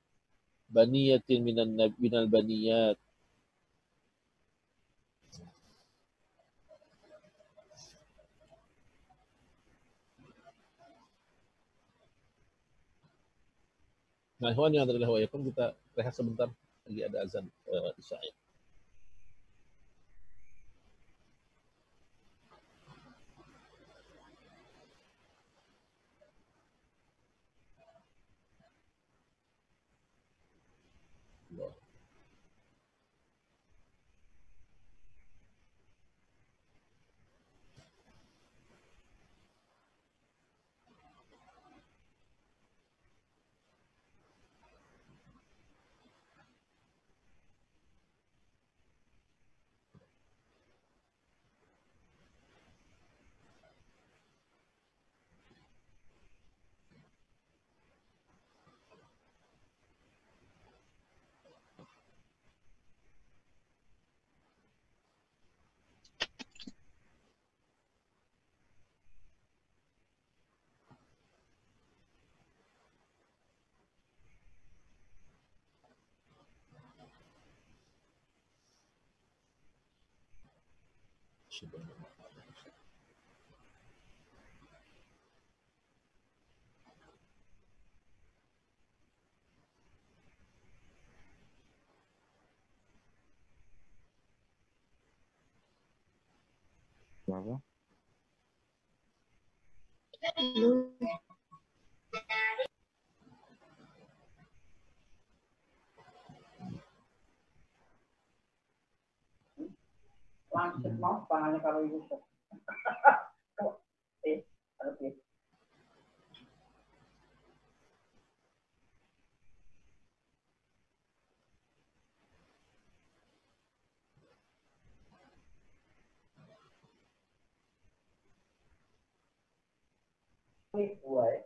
baniyatin minal baniyat, nah, ikhwan yang adalah wayakum, kita rehat sebentar, lagi ada azan isya. Apa? Langsung mau pangannya kalau ibu. Oke. Buat.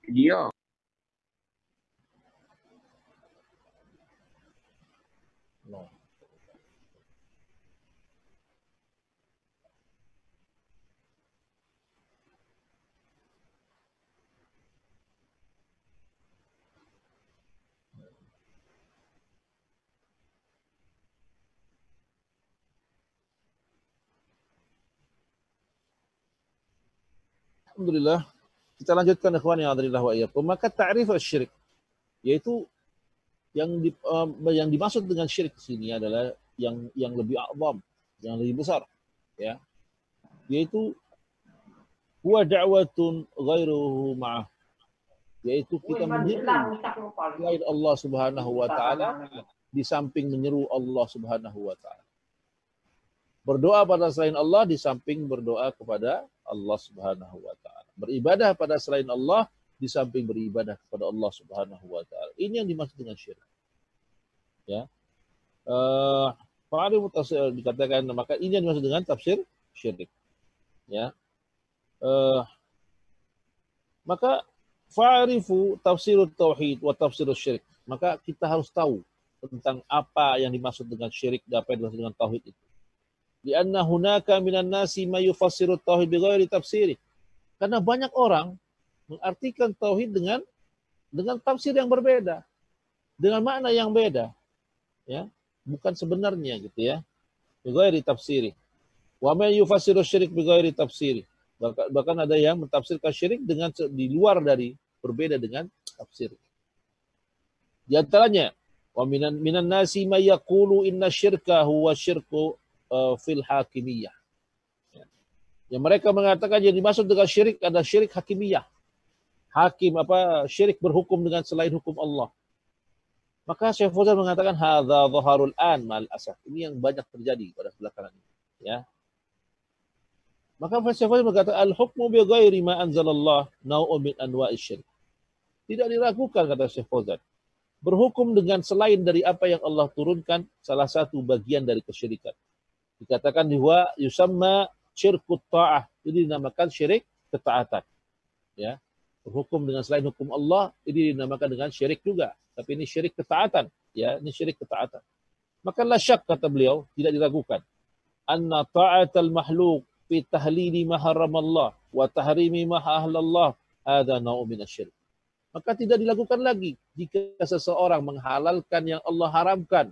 Video. No. Alhamdulillah. Kita lanjutkan ikhwan yang adrillah wa iyyakum. Maka ta'rif syirik, yaitu yang dimaksud dengan syirik di sini adalah yang lebih a'zam, yang lebih besar, ya. Yaitu huwa da'watun ghairuhu ma'ah. Yaitu kita menyeru selain Allah Subhanahu wa taala di samping menyeru Allah Subhanahu wa taala. Berdoa pada selain Allah di samping berdoa kepada Allah Subhanahu wa taala. Beribadah pada selain Allah di samping beribadah kepada Allah Subhanahu wa taala. Ini yang dimaksud dengan syirik. Ya. Fa'arifu tafsir dikatakan, maka ini yang dimaksud dengan tafsir syirik. Ya. Maka fa'arifu tafsirut tauhid wa tafsirus syirik. Maka kita harus tahu tentang apa yang dimaksud dengan syirik dan apa yang dimaksud dengan tauhid itu. Lianna hunaka minan nasi may yufassirut tauhid bighairi tafsiri. Karena banyak orang mengartikan tauhid dengan tafsir yang berbeda, dengan makna yang beda, ya, bukan sebenarnya gitu ya. Bighairi tafsiri. Wa may yufassiru syirik bighairi tafsiri. Bahkan ada yang mentafsirkan syirik dengan di luar dari, berbeda dengan tafsir. Di antaranya, wa minan nasi may yaqulu inna syirka huwa syirku fil hakimiyah. Yang mereka mengatakan yang dimaksud dengan syirik adalah syirik hakimiyah. Hakim syirik berhukum dengan selain hukum Allah. Maka Syekh Fauzan mengatakan hadza dhaharul an mal asaf. Ini yang banyak terjadi pada belakangan ini, ya. Maka Syekh Fauzan mengatakan al-hukmu bi ghairi ma anzalallah nau'un min anwa'is syirik. Tidak diragukan, kata Syekh Fauzan, berhukum dengan selain dari apa yang Allah turunkan salah satu bagian dari kesyirikan. Dikatakan bahwa yusamma syirkut ta'ah, jadi dinamakan syirik ketaatan, ya. Berhukum dengan selain hukum Allah ini dinamakan dengan syirik juga, tapi ini syirik ketaatan, ya, ini syirik ketaatan. Maka la syak, kata beliau, tidak diragukan, anna ta'atal mahluk fi tahlili ma haramallah wa tahrimi ma ahlallah hadza nau'un minasyirik. Maka tidak dilakukan lagi jika seseorang menghalalkan yang Allah haramkan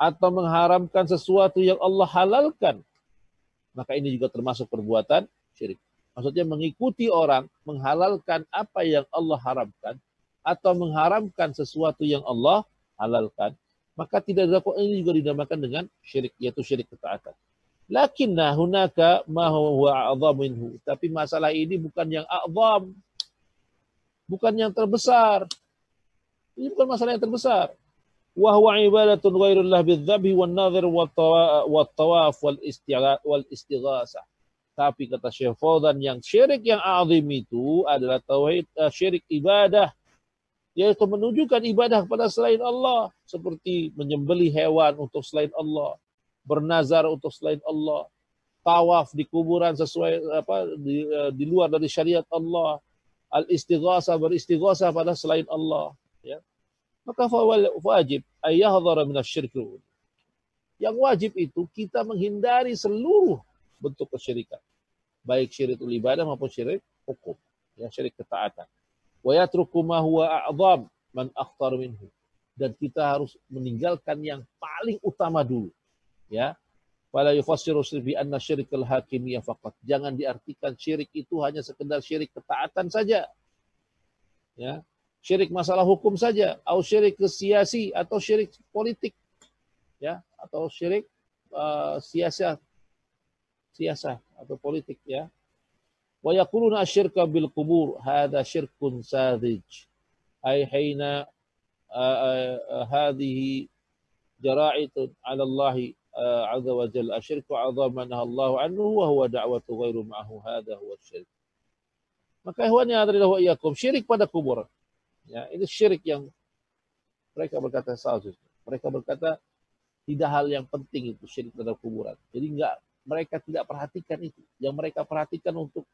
atau mengharamkan sesuatu yang Allah halalkan, maka ini juga termasuk perbuatan syirik. Maksudnya mengikuti orang menghalalkan apa yang Allah haramkan atau mengharamkan sesuatu yang Allah halalkan, maka tidak dilakukan, ini juga dinamakan dengan syirik, yaitu syirik ketaatan. Lakinna hunaka ma huwa a'zam minhu. Tapi masalah ini bukan yang a'zam, bukan yang terbesar. Ini bukan masalah yang terbesar. Wa huwa ibadatun ghairullah bidzabhi wan nadhir wat tawaf wal istighasah. Tapi kata Syekh Fauzan, yang syirik yang azim itu adalah tauhid syirik ibadah, yaitu menunjukkan ibadah kepada selain Allah, seperti menyembelih hewan untuk selain Allah, bernazar untuk selain Allah, tawaf di kuburan sesuai di luar dari syariat Allah, al-istighasah, beristighasah pada selain Allah, ya. Maka wajib ayyahdhara minasyirk. Yang wajib itu kita menghindari seluruh bentuk kesyirikan, baik syirikul ibadah maupun syirik hukum, ya, syirik ketaatan. Wa yatruku ma huwa a'zam man akhtar minhu. Dan kita harus meninggalkan yang paling utama dulu, ya. Wala yufassiru bi anna syirkal hakimiyah faqat. Jangan diartikan syirik itu hanya sekedar syirik ketaatan saja, ya. Syirik masalah hukum saja, atau syirik siasi, atau syirik politik, ya, atau syirik siasat atau politik, ya. Wa yaquluna asyirka bil qubur hadza syirkun sadij ay hina hadhihi jara'itun 'ala Allah azza wa jalla asyirku 'azama Allah anhu wa huwa da'watu ghairu ma'hu hadza huwa syirk. Maka ikhwani hadrillahu wa iyyakum, syirik pada kubur, ya, ini syirik yang mereka berkata salah. Mereka berkata tidak hal yang penting itu syirik terhadap kuburan. Jadi mereka tidak perhatikan itu. Yang mereka perhatikan untuk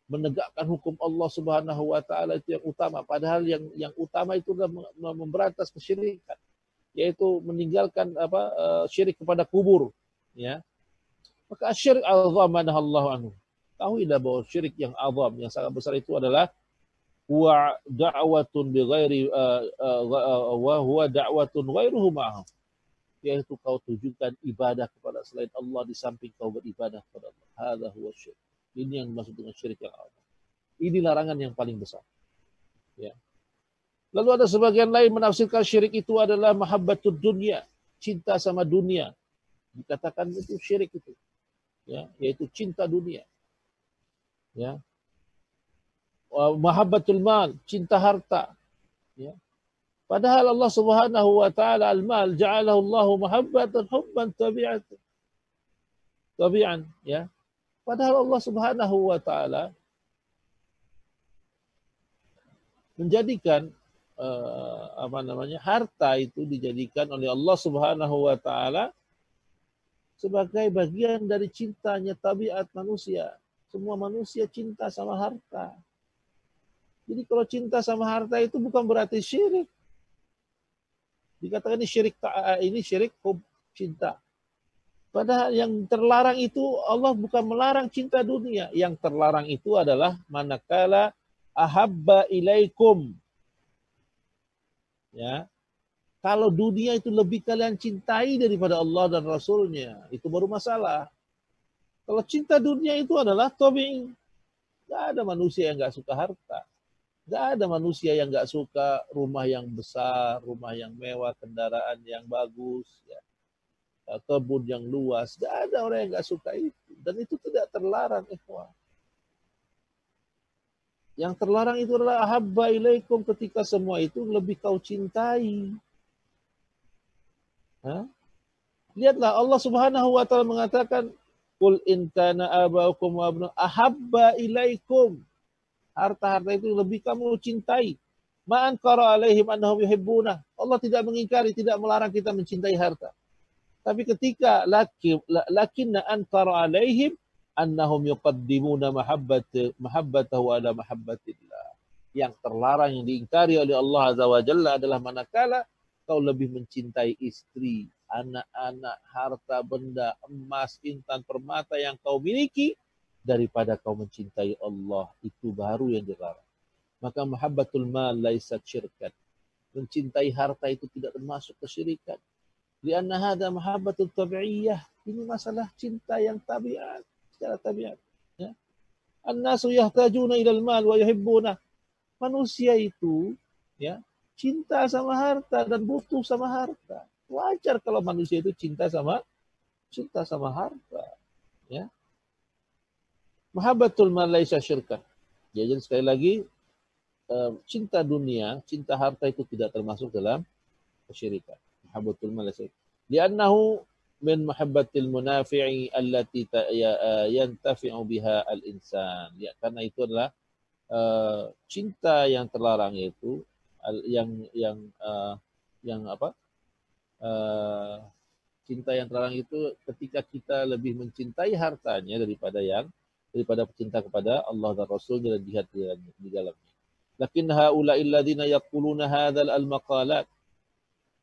menegakkan hukum Allah Subhanahu wa taala itu yang utama. Padahal yang utama itu adalah memberantas kesyirikan, yaitu meninggalkan syirik kepada kubur, ya. Maka syirik azam manahallahu anhu. Tahuilah bahwa syirik yang azam, yang sangat besar itu adalah wa da'watun bi ghairi wa huwa da'watun ghairuhu ma'ahu. Yaitu kau tujukan ibadah kepada selain Allah di samping kau beribadah kepada Allah. Hadza huwa syirik. Ini yang dimaksud dengan syirik yang azam. Ini larangan yang paling besar, ya. Lalu ada sebagian lain menafsirkan syirik itu adalah mahabbatud dunya, cinta sama dunia. Dikatakan itu syirik itu, ya, yaitu cinta dunia, ya. Mahabbatul mal, cinta harta, ya. Padahal Allah Subhanahu wa taala al-mal ja'alahu Allahu mahabbatan hubban tabi'an, ya. Padahal Allah Subhanahu wa taala menjadikan harta itu dijadikan oleh Allah Subhanahu wa taala sebagai bagian dari cintanya tabiat manusia. Semua manusia cinta sama harta. Jadi kalau cinta sama harta itu bukan berarti syirik. Dikatakan ini syirik hub, cinta. Padahal yang terlarang itu Allah bukan melarang cinta dunia. Yang terlarang itu adalah manakala ahabba ilaikum. Ya. Kalau dunia itu lebih kalian cintai daripada Allah dan Rasulnya, itu baru masalah. Kalau cinta dunia itu adalah tabi'i. Gak ada manusia yang gak suka harta. Gak ada manusia yang gak suka rumah yang besar, rumah yang mewah, kendaraan yang bagus, ya, kebun yang luas. Gak ada orang yang gak suka itu. Dan itu tidak terlarang, ikhwah. Yang terlarang itu adalah ahabba ilaikum, ketika semua itu lebih kau cintai. Lihatlah Allah Subhanahu wa taala mengatakan, "Qul in kana abaukum wa abna ahabba ilaikum." Harta-harta itu lebih kamu cintai. Ma ankara alaihim annahum yuhibbuna. Allah tidak mengingkari, tidak melarang kita mencintai harta. Tapi ketika lakinna ankara alaihim annahum yuqaddimuna mahabbatahu ala mahabbatillah. Yang terlarang, yang diingkari oleh Allah Azza wa Jalla adalah manakala kau lebih mencintai istri, anak-anak, harta benda, emas, intan, permata yang kau miliki daripada kau mencintai Allah. Itu baru yang dilarang. Maka mahabbatul mal laisat syirkan. Mencintai harta itu tidak termasuk kesyirikan. Lianna hadha mahabbatul tabi'iyah. Ini masalah cinta yang tabiat, secara tabiat, ya. An-nasu yahtajuna ilal mal wa yuhibbuna. Manusia itu, ya, cinta sama harta dan butuh sama harta. Wajar kalau manusia itu cinta sama harta, ya. Mahabbatul mal laisa syirkan. Ya, jadi sekali lagi, cinta dunia, cinta harta itu tidak termasuk dalam kesyirikan. Mahabbatul mal laisa. Li'annahu min mahabbatil munafi'i allati yantafi'u biha al-insan. Ya, karena itu adalah cinta yang terlarang, yaitu cinta yang terlarang itu ketika kita lebih mencintai hartanya daripada yang daripada pecinta kepada Allah dan Rasulnya dan jihad di dalamnya. Lakin haula'i alladziina yaquluna hadzal al-maqalat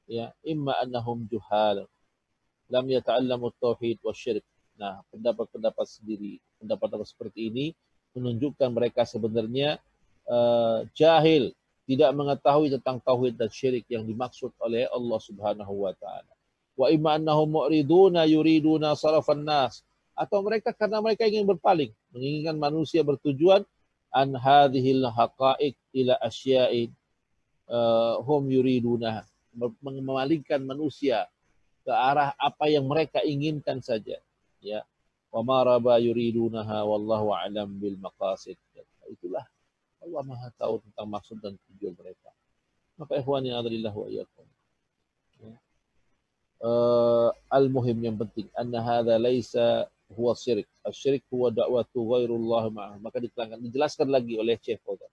ya imma annahum juhal lam yata'allamu at-tauhid wasy-syirk. Nah, pendapat-pendapat sendiri, pendapat-pendapat seperti ini menunjukkan mereka sebenarnya jahil, tidak mengetahui tentang tauhid dan syirik yang dimaksud oleh Allah Subhanahu wa taala. Wa imma annahum mu'riduna yuriduna sarafan nas, atau mereka karena mereka ingin berpaling, menginginkan manusia bertujuan an hadhil haqa'iq ila asya'in hum yuriduna, memalingkan manusia ke arah apa yang mereka inginkan saja, ya. Wa ma raba yuridunaha wallahu a'lam bil maqasid. Itulah Allah Maha tahu tentang maksud dan tujuan mereka. Maka ikhwani adzalillah wa iyyakum. Al-muhim yang penting anna hadza laisa huwa syirik. Asy-syirik huwa da'watu ghairullah ma'ah. Maka dijelaskan lagi oleh Syekh Fauzan.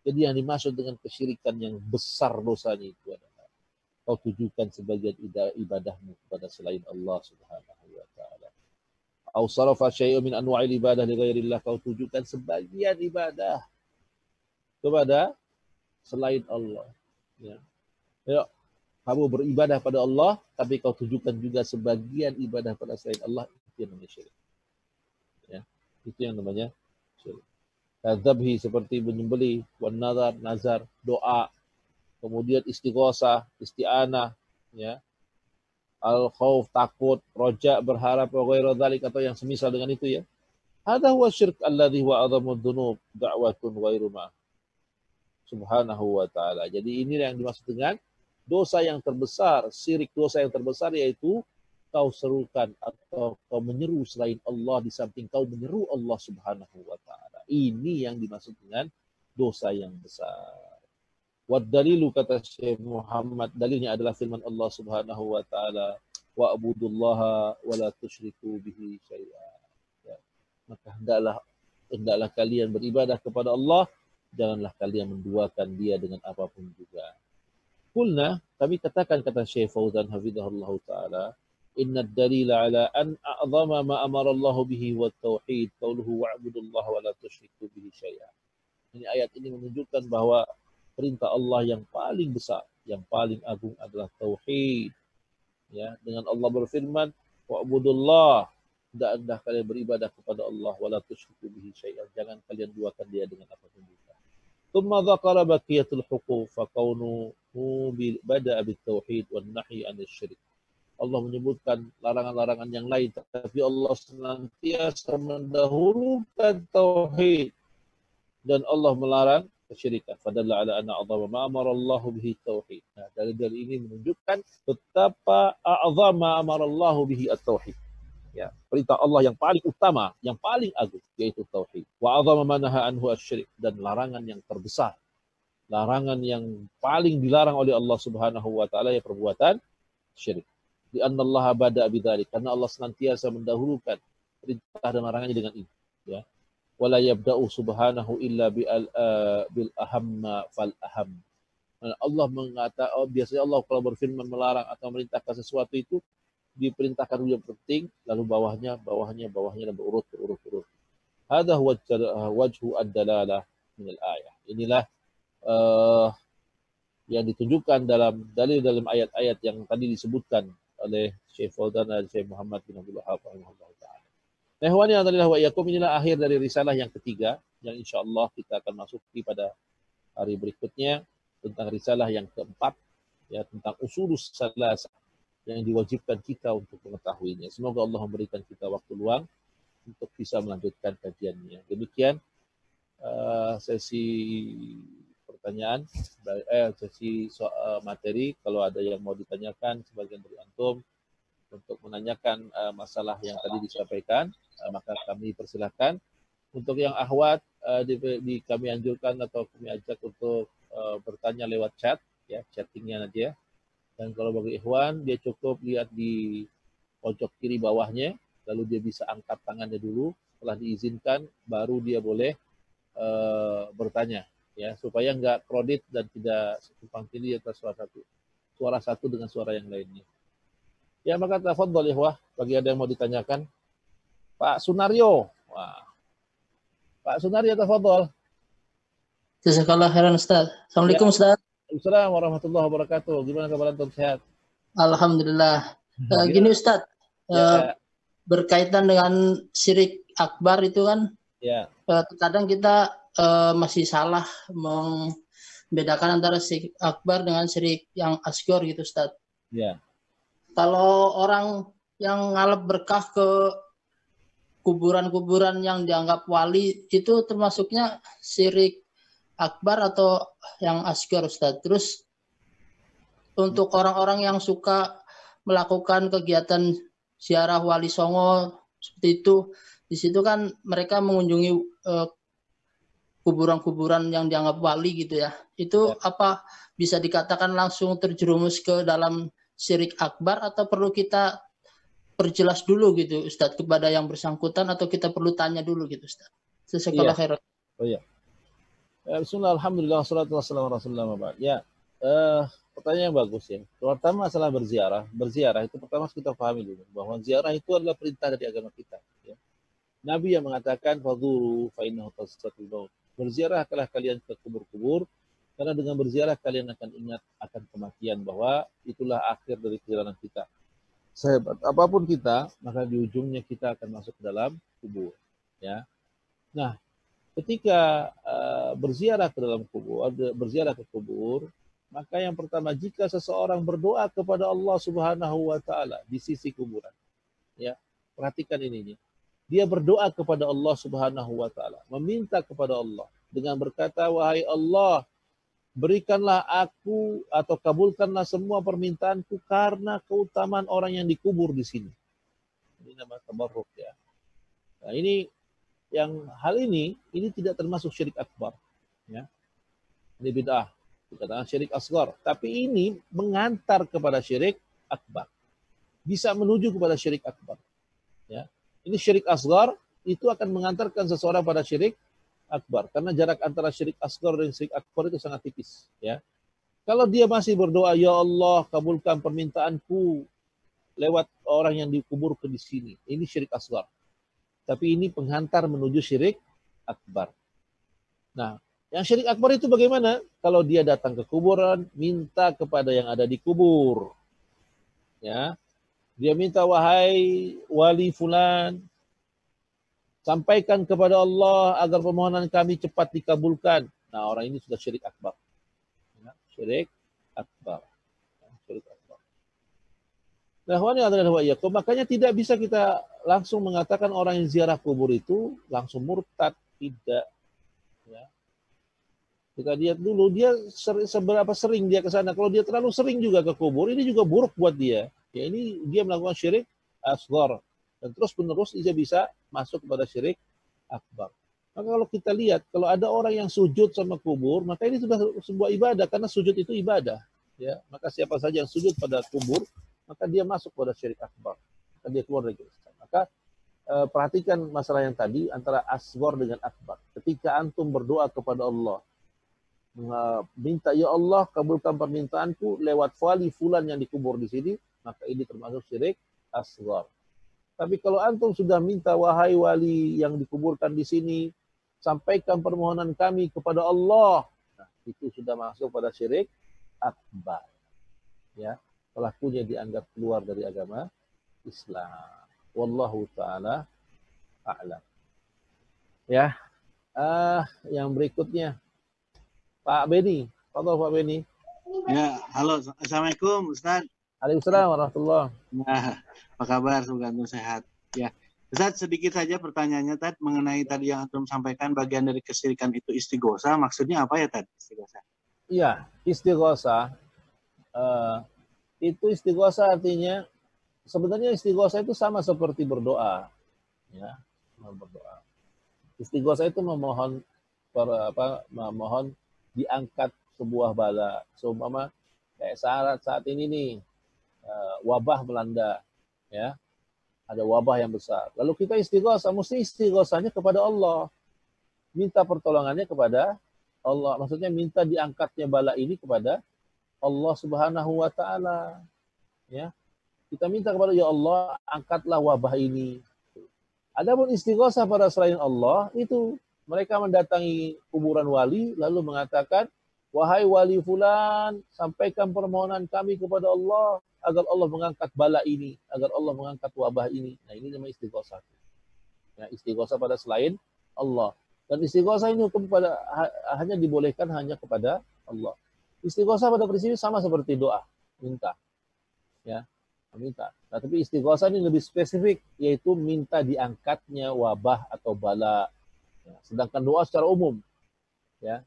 Jadi yang dimaksud dengan kesyirikan yang besar dosanya itu adalah kau tujukan sebagian ibadahmu kepada selain Allah Subhanahu wa taala. Au sarafa syai'un min anwa'il ibadah li ghairillah, kau tujukan sebagian ibadah kepada selain Allah. Ya. Ya. Kamu beribadah pada Allah, tapi kau tujukan juga sebagian ibadah pada selain Allah, itu yang namanya syirik. Ya. Itu yang namanya syirik. Kadzabhi seperti menyembelih, wan nazar, nazar, doa, kemudian istighosah, isti'anah, ya, al-khauf, takut, roja, berharap, wa ghairu dzalik, atau yang semisal dengan itu, ya. Hadza huwa syirk alladzi huwa a'dhamud dzunub da'watun ghairu ma subhanahu wa ta'ala. Jadi inilah yang dimaksud dengan dosa yang terbesar, syirik dosa yang terbesar, yaitu kau serukan atau kau menyeru selain Allah di samping kau menyeru Allah Subhanahu wa ta'ala. Ini yang dimaksud dengan dosa yang besar. Wad dalilu, kata Syekh Muhammad, dalilnya adalah firman Allah Subhanahu wa taala, wa abudullaha wa la tusyriku bihi syai'a. Ya. Maka hendaklah kalian beribadah kepada Allah, janganlah kalian menduakan dia dengan apapun juga. Qulna, kami katakan, kata Syekh Fauzan hafizahullah taala, inna dalila ala an a'zama ma amara Allah bihi wa tauhid qauluhu wa'budullaha wa la tusyriku bihi syai'a. Ini ayat ini menunjukkan bahwa perintah Allah yang paling besar, yang paling agung adalah tauhid. Ya, dengan Allah berfirman, wa'budullah, hendaklah kalian beribadah kepada Allah, wala tusyriku bihi syai'an, jangan kalian duakan dia dengan apapun juga. Tsumma dzakara baqiyatul huquq fa kaunuhu bada'a bit tauhid wan nahyi 'anil syirik. Allah menyebutkan larangan-larangan yang lain, tapi Allah senantiasa mendahulukan tauhid dan Allah melarang kesyirikan. Fadalla ala anna a'zama ma amara Allah bihi tauhid. Nah, dari ini menunjukkan betapa a'zama amara Allah bihi at-tauhid. Ya, perintah Allah yang paling utama, yang paling agung, yaitu tauhid. Wa a'zama ma naha anhu asy-syirik, dan larangan yang terbesar, larangan yang paling dilarang oleh Allah Subhanahu wa taala, ya perbuatan syirik. Di anna Allah bada'a bidzalik, karena Allah senantiasa mendahulukan perintah dan larangannya dengan ini, ya. Wala yabda'u subhanahu illa bil ahamma fal aham. Allah mengatakan, biasanya Allah kalau berfirman melarang atau merintahkan sesuatu itu diperintahkan yang penting, lalu bawahnya dan berurut. Hadza huwa wajhu ad-dalalah min al-ayah. Inilah yang ditunjukkan dalam dalil dalam ayat-ayat yang tadi disebutkan oleh Syekh Fauzan dan Syekh Muhammad bin Abdul Wahhab rahimahullah taala. Nahwani adalah wa iyyakum, inilah akhir dari risalah yang ketiga yang insyaallah kita akan masuki pada hari berikutnya, tentang risalah yang keempat, ya, tentang usulus salasah yang diwajibkan kita untuk mengetahuinya. Semoga Allah memberikan kita waktu luang untuk bisa melanjutkan kajiannya. Demikian sesi pertanyaan, sesi materi. Kalau ada yang mau ditanyakan sebagian dari antum untuk menanyakan masalah yang tadi disampaikan, maka kami persilahkan. Untuk yang akhwat, kami anjurkan atau kami ajak untuk bertanya lewat chat, ya, chattingnya aja. Dan kalau bagi ikhwan, dia cukup lihat di pojok kiri bawahnya, lalu dia bisa angkat tangannya dulu. Setelah diizinkan, baru dia boleh bertanya, ya, supaya nggak kredit dan tidak tumpang tindih atas suara satu dengan suara yang lainnya. Ya, maka tafadhol ikhwah, bagi ada yang mau ditanyakan. Pak Sunario, wah, Pak Sunardi, tafadhol. Jazakallah khairan Ustaz. Assalamualaikum Ya. Ustaz. Assalamualaikum warahmatullahi wabarakatuh. Gimana kabar antum, sehat? Alhamdulillah. Ya. Gini Ustaz, Ya. berkaitan dengan syirik akbar itu kan, Ya. kadang kita masih salah membedakan antara syirik akbar dengan syirik yang asghar gitu Ustaz. Ya. Kalau orang yang ngalap berkah ke kuburan-kuburan yang dianggap wali itu termasuknya syirik akbar atau yang asghar Ustaz. Terus untuk orang-orang yang suka melakukan kegiatan ziarah Wali Songo seperti itu, di situ kan mereka mengunjungi kuburan-kuburan yang dianggap wali gitu ya. Itu apa bisa dikatakan langsung terjerumus ke dalam syirik akbar atau perlu kita perjelas dulu gitu Ustadz kepada yang bersangkutan atau kita perlu tanya dulu gitu Ustadz? Jazakallah khairan. Oh iya. Bismillah, alhamdulillah, wassalatu wassalamu ala rasulillah. Ya, pertanyaan yang bagus ya. Pertama masalah berziarah. Berziarah itu pertama kita pahami dulu bahwa ziarah itu adalah perintah dari agama kita. Ya. Nabi yang mengatakan fadzuru fa innahu tazkiratul maut. Berziarahlah kalian ke kubur-kubur karena dengan berziarah kalian akan ingat akan kematian, bahwa itulah akhir dari perjalanan kita. Sehebat apapun kita, maka di ujungnya kita akan masuk ke dalam kubur. Ya. Nah, ketika berziarah ke dalam kubur, berziarah ke kubur, maka yang pertama jika seseorang berdoa kepada Allah Subhanahu wa taala di sisi kuburan. Ya, perhatikan ini. Dia berdoa kepada Allah Subhanahu wa taala, meminta kepada Allah dengan berkata, "Wahai Allah, berikanlah aku atau kabulkanlah semua permintaanku karena keutamaan orang yang dikubur di sini." Ini nama tabarruk ya. Nah, ini hal ini tidak termasuk syirik akbar. Ya. Ini bid'ah. Dikatakan syirik asghar. Tapi ini mengantar kepada syirik akbar. Bisa menuju kepada syirik akbar. Ya. Ini syirik asghar itu akan mengantarkan seseorang pada syirik akbar. Karena jarak antara syirik asghar dan syirik akbar itu sangat tipis. Ya. Kalau dia masih berdoa, "Ya Allah, kabulkan permintaanku lewat orang yang dikubur di sini." Ini syirik asghar. Tapi ini penghantar menuju syirik akbar. Nah, yang syirik akbar itu bagaimana? Kalau dia datang ke kuburan, minta kepada yang ada di kubur. Ya. Dia minta, "Wahai wali fulan, sampaikan kepada Allah agar permohonan kami cepat dikabulkan." Nah, orang ini sudah syirik akbar. Ya, syirik akbar. Ya, syirik akbar. Nah, makanya tidak bisa kita langsung mengatakan orang yang ziarah kubur itu langsung murtad. Tidak. Ya. Kita lihat dulu dia seberapa sering dia ke sana. Kalau dia terlalu sering juga ke kubur, ini juga buruk buat dia. Ya, ini dia melakukan syirik asghar. Dan terus menerus dia bisa masuk kepada syirik akbar. Maka kalau kita lihat, kalau ada orang yang sujud sama kubur, maka ini sudah sebuah ibadah, karena sujud itu ibadah. Ya, maka siapa saja yang sujud pada kubur, maka dia masuk pada syirik akbar. Maka dia keluar dari Islam. Maka perhatikan masalah yang tadi antara asghar dengan akbar. Ketika antum berdoa kepada Allah, minta, "Ya Allah, kabulkan permintaanku lewat wali fulan yang dikubur di sini," maka ini termasuk syirik asghar. Tapi kalau antum sudah minta, "Wahai wali yang dikuburkan di sini, sampaikan permohonan kami kepada Allah," nah, itu sudah masuk pada syirik akbar. Ya, pelakunya dianggap keluar dari agama Islam. Wallahu taala a'lam. Ya, yang berikutnya Pak Beni. Halo Pak Beni. Ya, halo. Assalamualaikum Ustaz. Waalaikumsalam warahmatullahi. Nah, apa kabar? Semoga antum sehat. Ya, Ustaz, sedikit saja pertanyaannya tadi mengenai tadi yang antum sampaikan bagian dari kesyirikan itu istighosa. Maksudnya apa ya tadi istighosa? Iya, istighosa. Itu istighosa artinya sebenarnya istighosa itu sama seperti berdoa. Ya, berdoa. Istighosa itu memohon memohon diangkat sebuah bala. Seumpama kayak saat ini nih wabah melanda, ya, ada wabah yang besar. Lalu kita istighosa, mesti istighosanya kepada Allah, minta pertolongannya kepada Allah. Maksudnya minta diangkatnya bala ini kepada Allah Subhanahu wa taala. Ya. Kita minta kepada, "Ya Allah, angkatlah wabah ini." Adapun istighosa pada selain Allah itu Mereka mendatangi kuburan wali lalu mengatakan, wahai wali fulan, sampaikan permohonan kami kepada Allah agar Allah mengangkat bala ini, agar Allah mengangkat wabah ini. Nah, ini namanya istighosah. Ya, istighosah pada selain Allah. Dan istighosah ini hukum pada hanya dibolehkan hanya kepada Allah. Istighosah pada prinsipnya sama seperti doa, minta. Ya, meminta. Nah, tapi istighosah ini lebih spesifik, yaitu minta diangkatnya wabah atau bala. Ya, sedangkan doa secara umum, ya.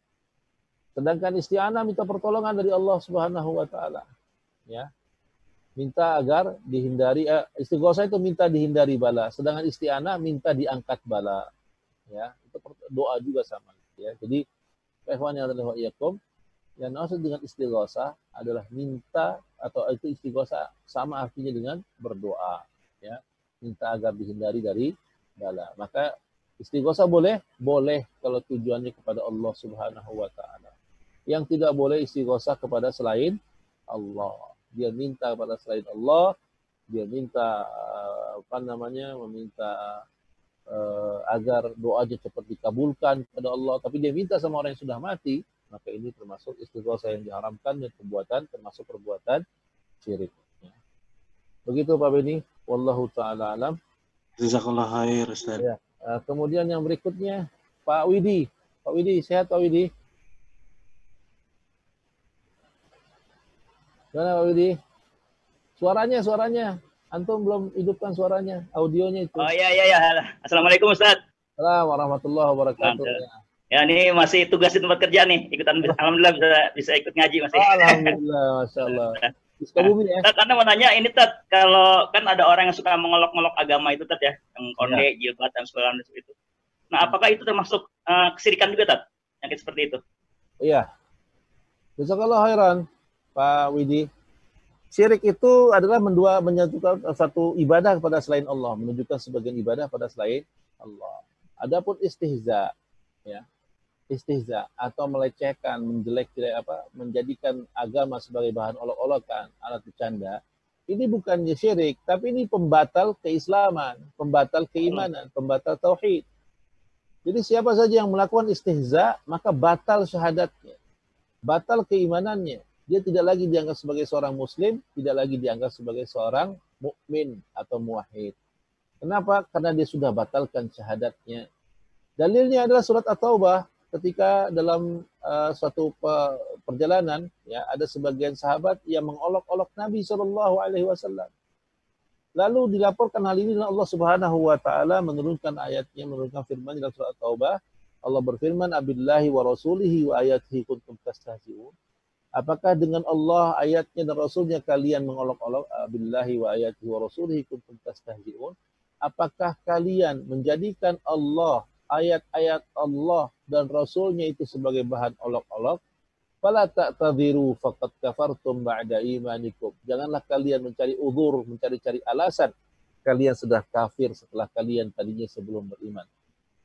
Sedangkan isti'anah minta pertolongan dari Allah Subhanahu wa taala. Ya. Minta agar dihindari istighosah itu minta dihindari bala, sedangkan isti'anah minta diangkat bala. Ya, itu doa juga sama, ya. Jadi, ikhwan yang wa iyyakum, yang maksud dengan istighosah adalah minta, atau itu istighosah sama artinya dengan berdoa, ya. Minta agar dihindari dari bala. Maka istighosah boleh kalau tujuannya kepada Allah Subhanahu wa taala. Yang tidak boleh istighosah kepada selain Allah. Dia minta kepada selain Allah, dia minta meminta agar doanya cepat dikabulkan kepada Allah, tapi dia minta sama orang yang sudah mati, maka ini termasuk istighosah yang diharamkan dan termasuk perbuatan syirik. Begitu Pak Beni, wallahu taala alam. Jazakallah khair, Ustaz. Ya. Kemudian yang berikutnya Pak Widi. Pak Widi, sehat Pak Widi? Gimana Pak Widi? Suaranya. Antum belum hidupkan suaranya, audionya itu. Oh iya. Assalamualaikum Ustaz. Assalamualaikum warahmatullahi wabarakatuh. Ya, ini masih tugas di tempat kerja nih, ikutan. Alhamdulillah bisa ikut ngaji masih. Alhamdulillah, masya Allah. Sukabumi ya. Tat, Anda mau nanya ini Tat, kalau kan ada orang yang suka mengolok-olok agama itu Tat ya, yang konde, jilbab dan segala macam itu. Nah, apakah itu termasuk kesirikan juga Tat? Yang seperti itu? Iya. Jazakallah khairan, Pak Widi. Syirik itu adalah menyatukan satu ibadah kepada selain Allah, menunjukkan sebagian ibadah pada selain Allah. Adapun istihza, ya, istihza atau melecehkan, menjadikan agama sebagai bahan olok-olokan, alat bercanda, ini bukannya syirik, tapi ini pembatal keislaman, pembatal keimanan, pembatal tauhid. Jadi siapa saja yang melakukan istihza, maka batal syahadatnya, batal keimanannya. Dia tidak lagi dianggap sebagai seorang muslim, tidak lagi dianggap sebagai seorang mukmin atau muwahhid. Kenapa? Karena dia sudah batalkan syahadatnya. Dalilnya adalah surat At-Taubah, ketika dalam suatu perjalanan, ya, ada sebagian sahabat yang mengolok-olok Nabi SAW. Lalu dilaporkan hal ini dan Allah Subhanahu wa taala menurunkan firman dalam surat At-Taubah. Allah berfirman, "Abillahi wa rasulihi wa ayatihi kuntum tastahzi'un." Apakah dengan Allah, ayatnya dan Rasulnya kalian mengolok-olok? Billahi wa ayatihi wa rasulihi kuntum tastahzi'un. Apakah kalian menjadikan Allah, ayat-ayat Allah dan Rasulnya itu sebagai bahan olok-olok? Fala ta'tadhiru faqad kafartum ba'da imanikum. Janganlah kalian mencari uzur, mencari-cari alasan. Kalian sudah kafir setelah kalian tadinya sebelum beriman.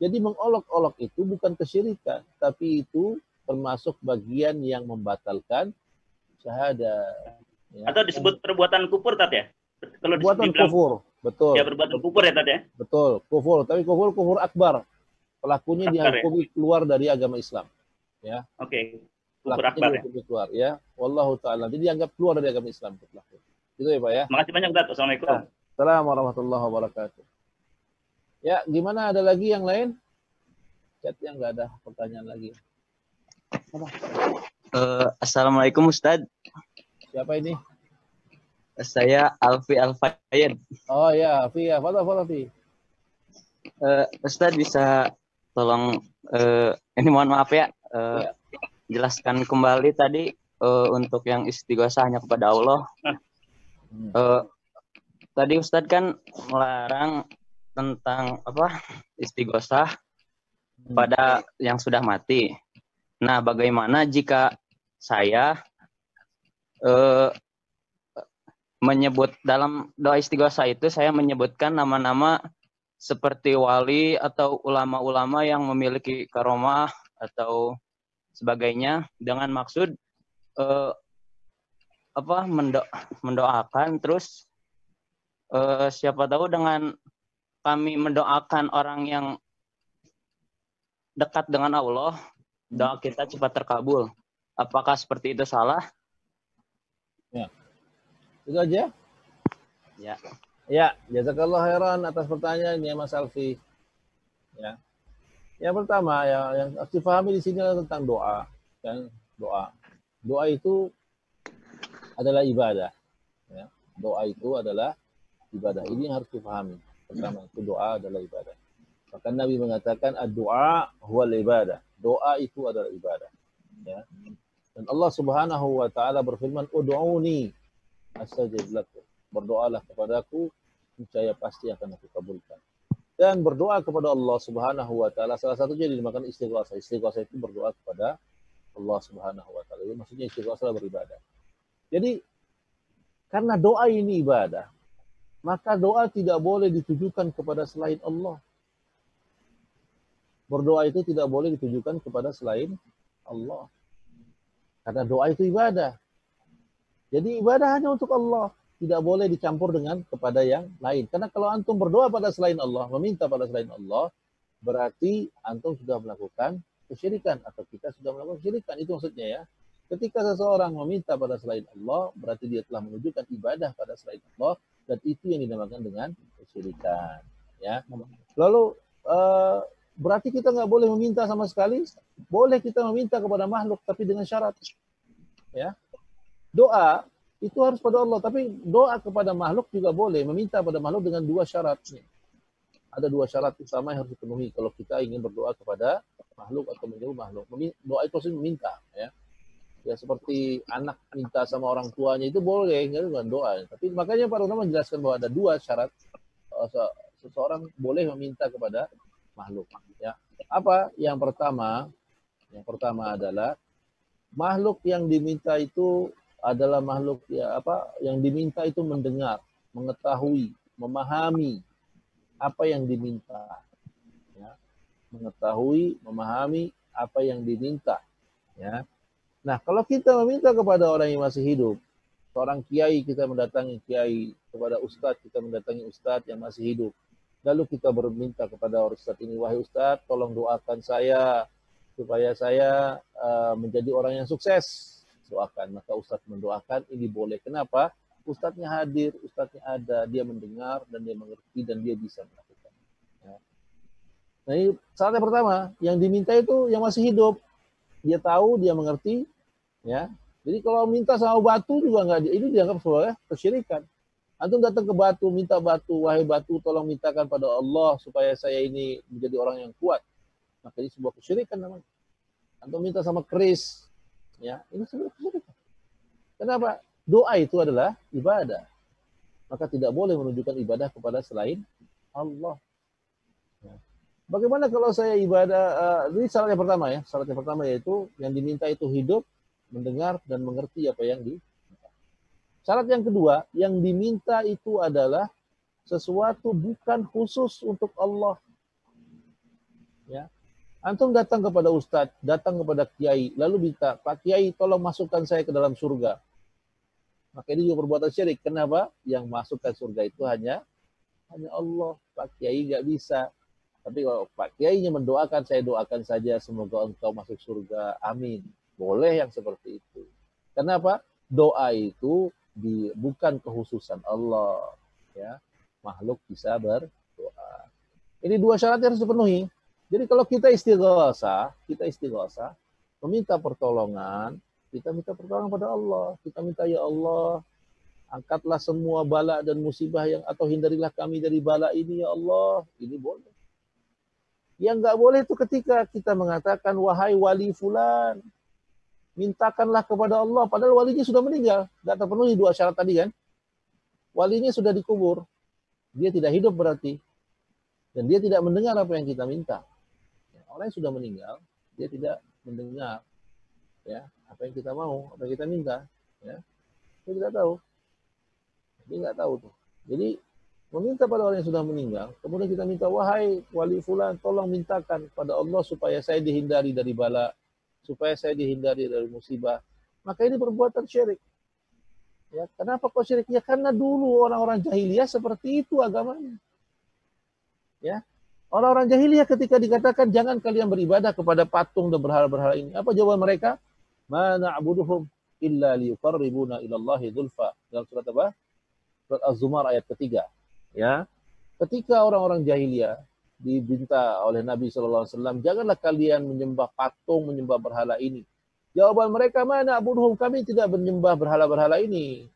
Jadi mengolok-olok itu bukan kesyirikan, tapi itu termasuk bagian yang membatalkan syahadat. Ya. Atau disebut perbuatan kufur Tat ya? Kalau perbuatan kufur, betul. Ya, perbuatan kufur ya Tat ya? Betul, kufur. Tapi kufur akbar. Pelakunya dihukumi keluar dari agama Islam. Ya. Oke. Kufur akbar ya. Keluar, ya. Wallahu ta'ala. Jadi dianggap keluar dari agama Islam. Itu ya Pak ya. Makasih banyak Tat. Assalamualaikum. Assalamualaikum warahmatullahi wabarakatuh. Ya, gimana, ada lagi yang lain? Chatnya nggak ada pertanyaan lagi. Assalamualaikum Ustadz. Siapa ini? Saya Alfi Alfayed. Oh ya, Alfi ya. Alfi. Ustadz bisa tolong ini mohon maaf ya, jelaskan kembali tadi untuk yang istighosah hanya kepada Allah. Tadi Ustadz kan melarang tentang istighosah pada yang sudah mati. Nah, bagaimana jika saya menyebut dalam doa istighosah itu, saya menyebutkan nama-nama seperti wali atau ulama-ulama yang memiliki karomah atau sebagainya dengan maksud mendoakan, terus siapa tahu dengan kami mendoakan orang yang dekat dengan Allah, doa kita cepat terkabul. Apakah seperti itu salah? Itu aja. Ya. Ya, jazakallah khairan atas pertanyaannya Mas Alfi. Ya. Yang pertama ya, yang harus dipahami di sini adalah tentang doa. Kan? Doa itu adalah ibadah. Ya. Doa itu adalah ibadah. Ini yang harus dipahami. Pertama itu doa adalah ibadah. Maka Nabi mengatakan ad-du'a huwal ibadah. Doa itu adalah ibadah. Ya. Dan Allah Subhanahu wa taala berfirman, "Ud'uni astajib lakum." Berdoalah kepadaku, niscaya pasti akan aku kabulkan. Dan berdoa kepada Allah Subhanahu wa taala salah satunya dinamakan istighosah. Istighosah itu berdoa kepada Allah Subhanahu wa taala. Jadi maksudnya istighosah beribadah. Jadi karena doa ini ibadah, maka doa tidak boleh ditujukan kepada selain Allah. Berdoa itu tidak boleh ditujukan kepada selain Allah. Karena doa itu ibadah. Jadi ibadah hanya untuk Allah. Tidak boleh dicampur dengan kepada yang lain. Karena kalau antum berdoa pada selain Allah, meminta pada selain Allah, berarti antum sudah melakukan kesyirikan. Atau kita sudah melakukan kesyirikan. Itu maksudnya ya. Ketika seseorang meminta pada selain Allah, berarti dia telah menunjukkan ibadah pada selain Allah. Dan itu yang dinamakan dengan kesyirikan. Ya. Lalu, berarti kita nggak boleh meminta sama sekali. Boleh kita meminta kepada makhluk, tapi dengan syarat. Ya, doa itu harus pada Allah, tapi doa kepada makhluk juga boleh. Meminta pada makhluk dengan dua syarat. Ada dua syarat utama yang harus dipenuhi kalau kita ingin berdoa kepada makhluk atau menyeru makhluk. Doa itu harus meminta. Ya, seperti anak minta sama orang tuanya itu boleh, dengan doa. Tapi makanya para ulama menjelaskan bahwa ada dua syarat seseorang boleh meminta kepada makhluk. Ya. Apa? Yang pertama adalah makhluk yang diminta itu adalah makhluk yang diminta itu mendengar, mengetahui, memahami apa yang diminta. Ya. Mengetahui, memahami apa yang diminta. Ya. Nah, kalau kita meminta kepada orang yang masih hidup, seorang kiai kita mendatangi kiai, kepada ustadz kita mendatangi ustadz yang masih hidup. Lalu kita berminta kepada ustadz ini, wahai ustadz, tolong doakan saya supaya saya menjadi orang yang sukses. Doakan. Maka ustadz mendoakan, ini boleh. Kenapa? Ustadznya hadir, ustadznya ada, dia mendengar dan dia mengerti dan dia bisa melakukan. Ya. Nah, ini syaratnya pertama, yang diminta itu yang masih hidup. Dia tahu, dia mengerti. Ya. Jadi kalau minta sama batu juga enggak, ini dianggap sebagai kesyirikan. Antum datang ke batu, minta batu, wahai batu, tolong mintakan pada Allah supaya saya ini menjadi orang yang kuat. Maka ini sebuah kesyirikan namanya. Antum minta sama keris, ya, ini sebuah kesyirikan. Kenapa? Doa itu adalah ibadah. Maka tidak boleh menunjukkan ibadah kepada selain Allah. Ya. Bagaimana kalau saya ibadah? Ini syarat yang pertama ya. Syarat yang pertama yaitu yang diminta itu hidup, mendengar dan mengerti apa yang diminta. Syarat yang kedua, yang diminta itu adalah sesuatu bukan khusus untuk Allah. Ya. Antum datang kepada ustadz, datang kepada kiai, lalu minta, Pak Kiai tolong masukkan saya ke dalam surga. Maka ini juga perbuatan syirik. Kenapa? Yang masukkan surga itu hanya Allah. Pak Kiai nggak bisa. Tapi kalau Pak Kiainya mendoakan, saya doakan saja semoga engkau masuk surga. Amin. Boleh yang seperti itu. Kenapa? Doa itu bukan kekhususan Allah. Ya. Makhluk bisa berdoa. Ini dua syarat yang harus dipenuhi. Jadi kalau kita istighosah, meminta pertolongan, kita minta pertolongan pada Allah. Kita minta, ya Allah, angkatlah semua bala dan musibah atau hindarilah kami dari bala ini, ya Allah. Ini boleh. Yang nggak boleh itu ketika kita mengatakan, wahai wali fulan, mintakanlah kepada Allah. Padahal walinya sudah meninggal. Nggak terpenuhi dua syarat tadi kan. Walinya sudah dikubur. Dia tidak hidup berarti. Dan dia tidak mendengar apa yang kita minta. Orang yang sudah meninggal, dia tidak mendengar ya apa yang kita mau, apa yang kita minta. Ya. Dia tidak tahu. Dia nggak tahu tuh. Jadi meminta pada orang yang sudah meninggal, kemudian kita minta, wahai wali fulan, tolong mintakan pada Allah supaya saya dihindari dari bala, supaya saya dihindari dari musibah. Maka ini perbuatan syirik. Ya, kenapa kok syirik? Ya karena dulu orang-orang jahiliyah seperti itu agamanya. Ya. Orang-orang jahiliyah ketika dikatakan jangan kalian beribadah kepada patung dan berhala-berhala ini. Apa jawaban mereka? Ma na'buduhum illa liyuqarribuna ilallahi dzulfa. Dalam surat apa? Surat Az-Zumar ayat ketiga. Ya. Ketika orang-orang jahiliyah diminta oleh Nabi SAW, janganlah kalian menyembah patung, menyembah berhala ini. Jawaban mereka, ma na'buduhum, kami tidak menyembah berhala-berhala ini.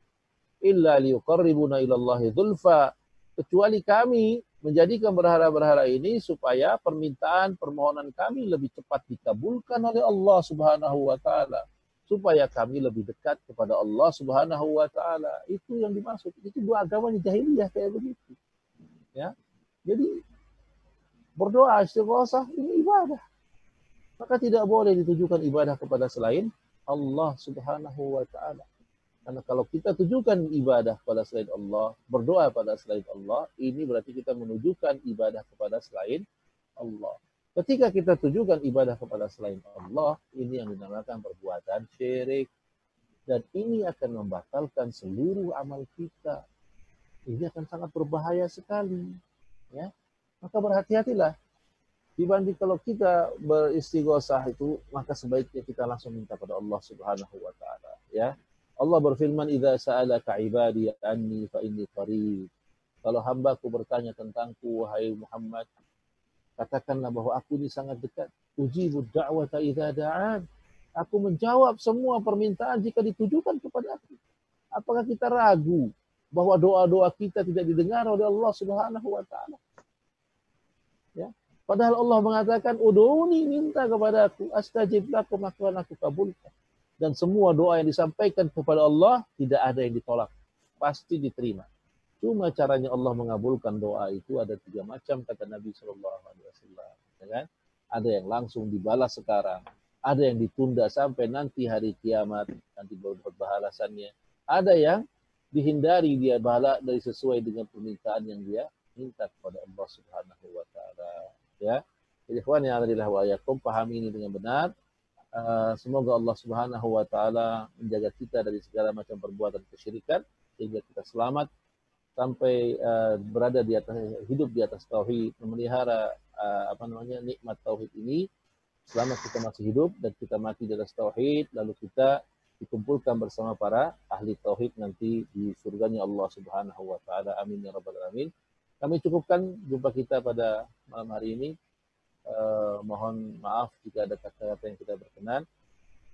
Illa liyuqarribuna ilallahi dzulfa. Kecuali kami menjadikan berhala-berhala ini supaya permohonan kami lebih cepat dikabulkan oleh Allah Subhanahu wa taala, supaya kami lebih dekat kepada Allah Subhanahu wa taala. Itu yang dimaksud. Itu dua agamanya jahiliyah kayak begitu. Ya. Jadi berdoa istighosah ini ibadah. Maka tidak boleh ditujukan ibadah kepada selain Allah Subhanahu wa taala. Karena kalau kita tujukan ibadah pada selain Allah, berdoa pada selain Allah, ini berarti kita menunjukkan ibadah kepada selain Allah. Ketika kita tujukan ibadah kepada selain Allah, ini yang dinamakan perbuatan syirik. Dan ini akan membatalkan seluruh amal kita. Ini akan sangat berbahaya sekali. Ya, maka berhati-hatilah. Dibanding kalau kita beristighosah itu, maka sebaiknya kita langsung minta pada Allah Subhanahu wa taala. Ya. Allah berfirman, "Idza sa'alaka 'ibadi anni fa inni qarib." Kalau hambaku bertanya tentangku, wahai Muhammad, katakanlah bahwa aku ini sangat dekat. Ujibud da'wata idza da'an. Aku menjawab semua permintaan jika ditujukan kepada aku. Apakah kita ragu bahwa doa-doa kita tidak didengar oleh Allah Subhanahu wa taala? Ya. Padahal Allah mengatakan, "Ud'uni, minta kepada aku, astajib lakum, maka aku kabulkan." Dan semua doa yang disampaikan kepada Allah tidak ada yang ditolak, pasti diterima. Cuma caranya Allah mengabulkan doa itu ada 3 macam, kata Nabi SAW. Ya kan? Ada yang langsung dibalas sekarang, ada yang ditunda sampai nanti hari kiamat, nanti baru dapat balasannya. Ada yang dihindari dia bahala dari sesuai dengan permintaan yang dia minta kepada Allah Subhanahu wa taala. Ya. Jadi ikhwan yang alhamdulillah wa yakum, pahami ini dengan benar. Semoga Allah Subhanahu wa taala menjaga kita dari segala macam perbuatan kesyirikan sehingga kita selamat sampai berada di atas, hidup di atas tauhid, memelihara nikmat tauhid ini selama kita masih hidup, dan kita mati di atas tauhid, lalu kita dikumpulkan bersama para ahli tauhid nanti di surganya Allah Subhanahu wa taala. Amin ya rabbal alamin. Kami cukupkan jumpa kita pada malam hari ini. Mohon maaf jika ada kata-kata yang tidak berkenan.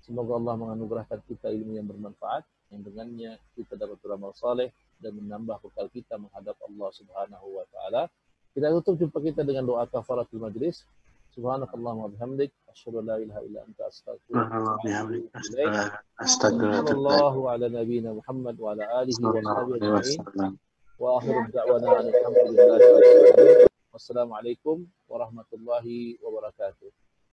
Semoga Allah menganugerahkan kita ilmu yang bermanfaat, yang dengannya kita dapat beramal saleh dan menambah bekal kita menghadap Allah Subhanahu wa taala. Kita tutup jumpa kita dengan doa kafaratul majlis. Subhanakallahumma wa bihamdik, asyhadu an la ilaha illa anta, astaghfiruka wa atubu ilaik. Sallallahu ala nabiyyina Muhammad wa ala alihi wa sahbihi ajma'in. Wa akhiru da'wana alhamdulillahi rabbil alamin. Wassalamualaikum warahmatullahi wabarakatuh.